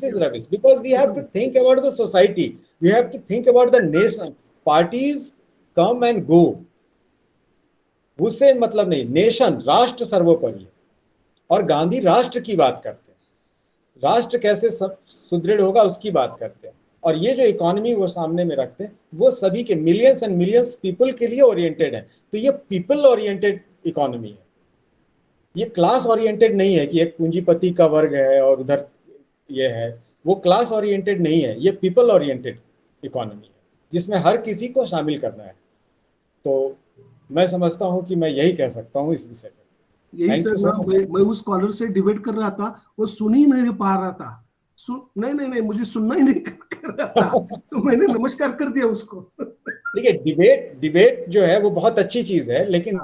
is rubbish because we have to think about the society, we have to think about the nation. Parties come and go, उससे मतलब नहीं, नेशन, राष्ट्र सर्वोपरि है। और गांधी राष्ट्र की बात करते हैं, राष्ट्र कैसे सुदृढ़ होगा उसकी बात करते हैं। और ये जो इकोनॉमी वो सामने में रखते हैं, वो सभी के मिलियंस एंड मिलियंस पीपल के लिए ओरिएंटेड है। तो ये पीपल ओरिएंटेड इकोनॉमी है, ये क्लास ओरिएंटेड नहीं है कि एक पूंजीपति का वर्ग है और उधर ये है, वो क्लास ओरिएंटेड नहीं है, ये पीपल ओरिएंटेड इकोनॉमी है जिसमें हर किसी को शामिल करना है। तो मैं समझता हूं कि मैं यही कह सकता हूं इस विषय पे। यही सर, मैं उस स्कॉलर से डिबेट कर रहा था, वो सुन ही नहीं पा रहा था, नहीं मुझे सुनना ही नहीं कर रहा था, तो मैंने नमस्कार कर दिया उसको। देखिए, डिबेट जो है वो बहुत अच्छी चीज है, लेकिन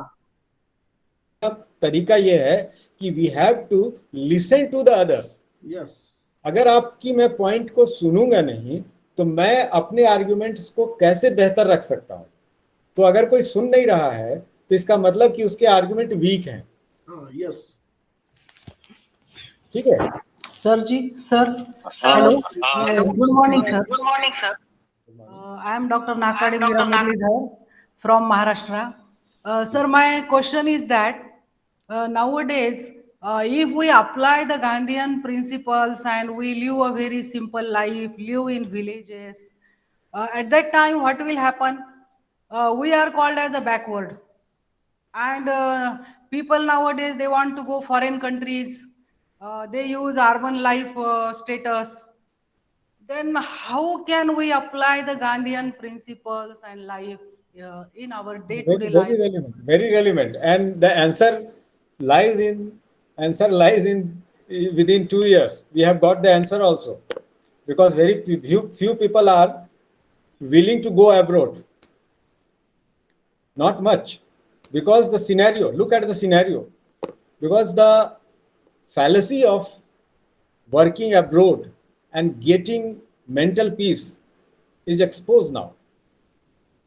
तरीका ये है कि we have to listen to the others. Yes, अगर आपकी मैं पॉइंट को सुनूंगा नहीं तो मैं अपने आर्ग्यूमेंट्स को कैसे बेहतर रख सकता हूं? तो अगर कोई सुन नहीं रहा है तो इसका मतलब कि उसके आर्ग्यूमेंट वीक हैं। यस, ठीक है sir ji, sir hello, good morning sir. Good morning sir. I am doctor Nakade Meera Muralidhar from Maharashtra. Sir, my question is that nowadays, if we apply the Gandhian principles and we live a very simple life, live in villages, at that time, what will happen? We are called as a backward. And people nowadays, they want to go foreign countries. They use urban life status. Then how can we apply the Gandhian principles and life in our day-to-day Very, life? very relevant, very relevant. And the answer lies in within 2 years. We have got the answer also, because very few people are willing to go abroad. Not much, because the scenario. Look at the scenario. Because the fallacy of working abroad and getting mental peace is exposed now.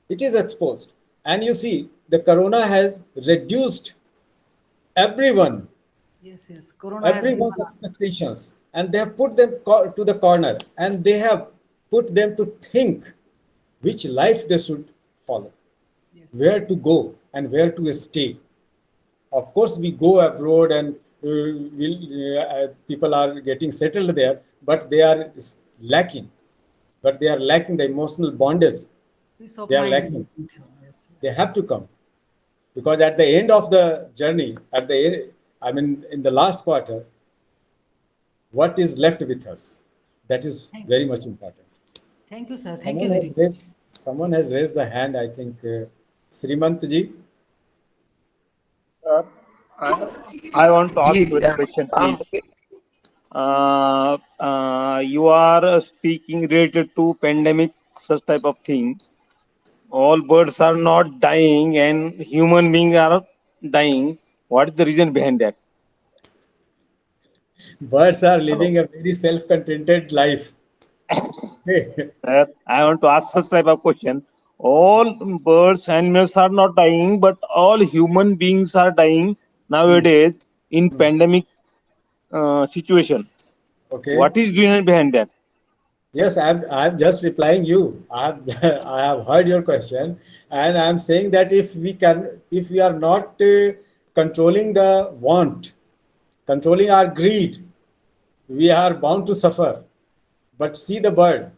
It is exposed, and you see the corona has reduced everyone Yes. Corona has given everyone's expectations, and they have put them to the corner, and they have put them to think which life they should follow, where to go and where to stay. Of course we go abroad and people are getting settled there, but they are lacking the emotional bondage. peace of They are mind. lacking. They have to come, because at the end of the journey, at the end, I mean, in the last quarter, what is left with us? That is very much important. Thank you, sir. Thank Someone you very has much. raised, someone has raised the hand. I think Srimant ji. I want to ask one question, please. You are speaking related to pandemic, such type of thing. All birds are not dying and human beings are dying. What is the reason behind that? Birds are living a very self-contented life. Sir, I want to ask such type of question. All birds, animals are not dying, but all human beings are dying nowadays in pandemic situation. Okay. What is behind that? Yes, I'm just replying you. I have heard your question, and I'm saying that if we are not controlling the want, controlling our greed, we are bound to suffer. But see the bird;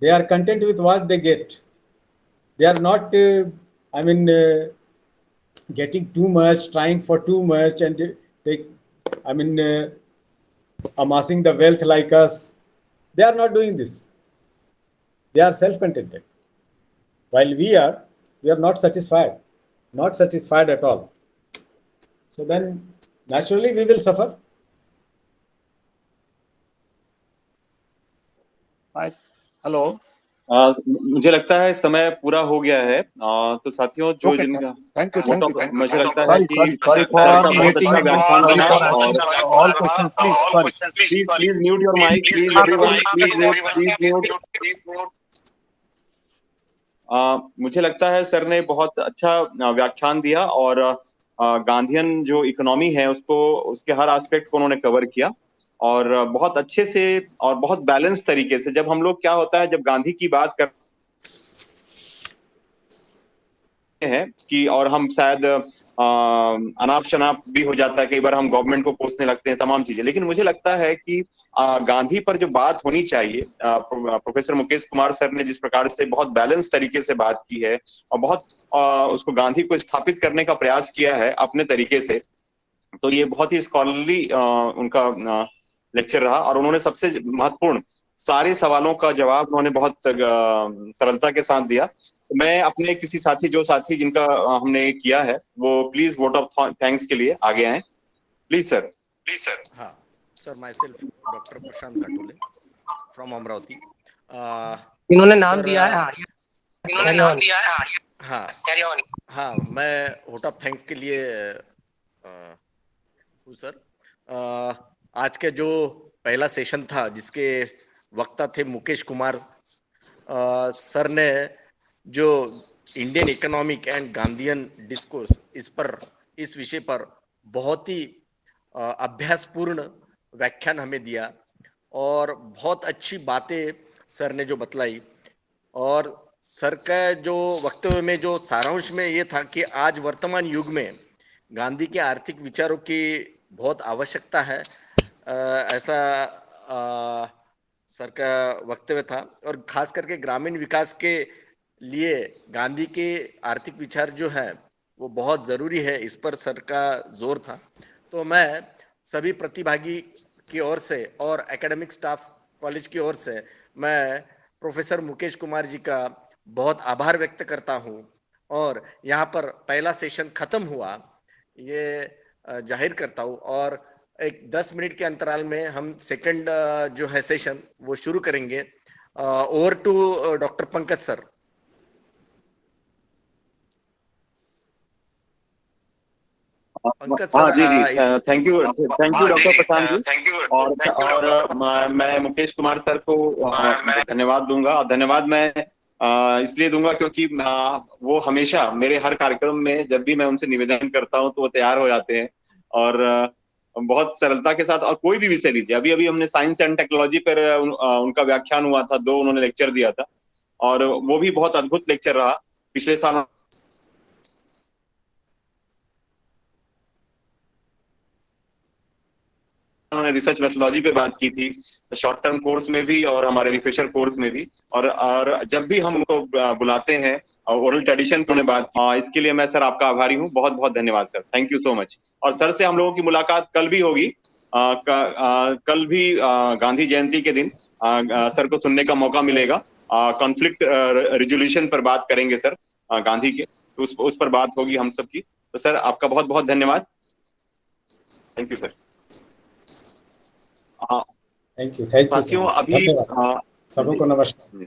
they are content with what they get. They are not, getting too much, trying for too much, and take, I mean, amassing the wealth like us. They are not doing this. They are self-contented. While we are not satisfied at all. So then naturally we will suffer. Hello. मुझे लगता है समय पूरा हो गया है। तो साथियों जो Okay, जिनका thank you. मुझे लगता है कि Sorry for सर का बहुत letting अच्छा व्याख्यान रहा all questions, please. Sorry. Please mute your mic, please everyone, please mute. मुझे लगता है सर ने बहुत अच्छा व्याख्यान दिया, और गांधीयन जो इकोनॉमी है उसको, उसके हर एस्पेक्ट को उन्होंने कवर किया, और बहुत अच्छे से और बहुत बैलेंस तरीके से। जब हम लोग, क्या होता है जब गांधी की बात करते हैं कि, और हम शायद अनाप शनाप भी हो जाता है कई बार, हम गवर्नमेंट को कोसने लगते हैं तमाम चीजें, लेकिन मुझे लगता है कि गांधी पर जो बात होनी चाहिए, प्रोफेसर मुकेश कुमार सर ने जिस प्रकार से बहुत बैलेंस तरीके से बात की है, और बहुत उसको गांधी को स्थापित करने का प्रयास किया है अपने तरीके से, तो ये बहुत ही स्कॉलरली उनका लेक्चर रहा। और उन्होंने सबसे महत्वपूर्ण सारे सवालों का जवाब उन्होंने बहुत सरलता के साथ दिया। तो मैं अपने किसी साथी, जो साथी जिनका हमने किया है, वो प्लीज वोट ऑफ थैंक्स के लिए आगे आए, प्लीज सर। हाँ sir, myself doctor Prashant Katole from Amravati. इन्होंने नाम दिया है। हाँ, मैं वोट ऑफ थैंक्स के लिए हूँ सर। आज के जो पहला सेशन था जिसके वक्ता थे मुकेश कुमार सर ने जो Indian economic and Gandhian discourse इस विषय पर बहुत ही अभ्यासपूर्ण व्याख्यान हमें दिया, और बहुत अच्छी बातें सर ने जो बतलाई। और सर का जो वक्तव्य में जो सारांश में ये था कि आज वर्तमान युग में गांधी के आर्थिक विचारों की बहुत आवश्यकता है, ऐसा सर का वक्तव्य था। और खास करके ग्रामीण विकास के लिए गांधी के आर्थिक विचार जो है वो बहुत जरूरी है, इस पर सर का जोर था। तो मैं सभी प्रतिभागी की ओर से और एकेडमिक स्टाफ कॉलेज की ओर से मैं प्रोफेसर मुकेश कुमार जी का बहुत आभार व्यक्त करता हूँ। और यहाँ पर पहला सेशन खत्म हुआ ये जाहिर करता हूँ, और एक 10 मिनट के अंतराल में हम सेकंड जो है सेशन वो शुरू करेंगे। Over to doctor Pankaj sir. Pankaj हाँ सर, जी जी, thank you doctor Prashant ji. और मैं मुकेश कुमार सर को धन्यवाद दूंगा। और धन्यवाद मैं इसलिए दूंगा क्योंकि वो हमेशा मेरे हर कार्यक्रम में जब भी मैं उनसे निवेदन करता हूं तो वो तैयार हो जाते हैं, और बहुत सरलता के साथ। और कोई भी विषय लीजिए, अभी अभी हमने साइंस एंड टेक्नोलॉजी पर उनका व्याख्यान हुआ था, 2 उन्होंने लेक्चर दिया था, और वो भी बहुत अद्भुत लेक्चर रहा। पिछले साल उन्होंने रिसर्च मेथोलॉजी पे बात की थी, शॉर्ट टर्म कोर्स में भी और हमारे रिफ्रेशर कोर्स में भी। और जब भी हम उनको बुलाते हैं ओरल ट्रेडिशन उन्होंने बात की, इसके लिए मैं सर आपका आभारी हूँ। बहुत बहुत धन्यवाद sir, thank you so much. और सर से हम लोगों की मुलाकात कल भी होगी। कल भी गांधी जयंती के दिन सर को सुनने का मौका मिलेगा। कॉन्फ्लिक्ट रिजोल्यूशन पर बात करेंगे सर, गांधी के, तो उस पर बात होगी हम सबकी। तो सर आपका बहुत बहुत धन्यवाद, thank you sir. Thank you sir. साथियों, अभी सबको नमस्कार।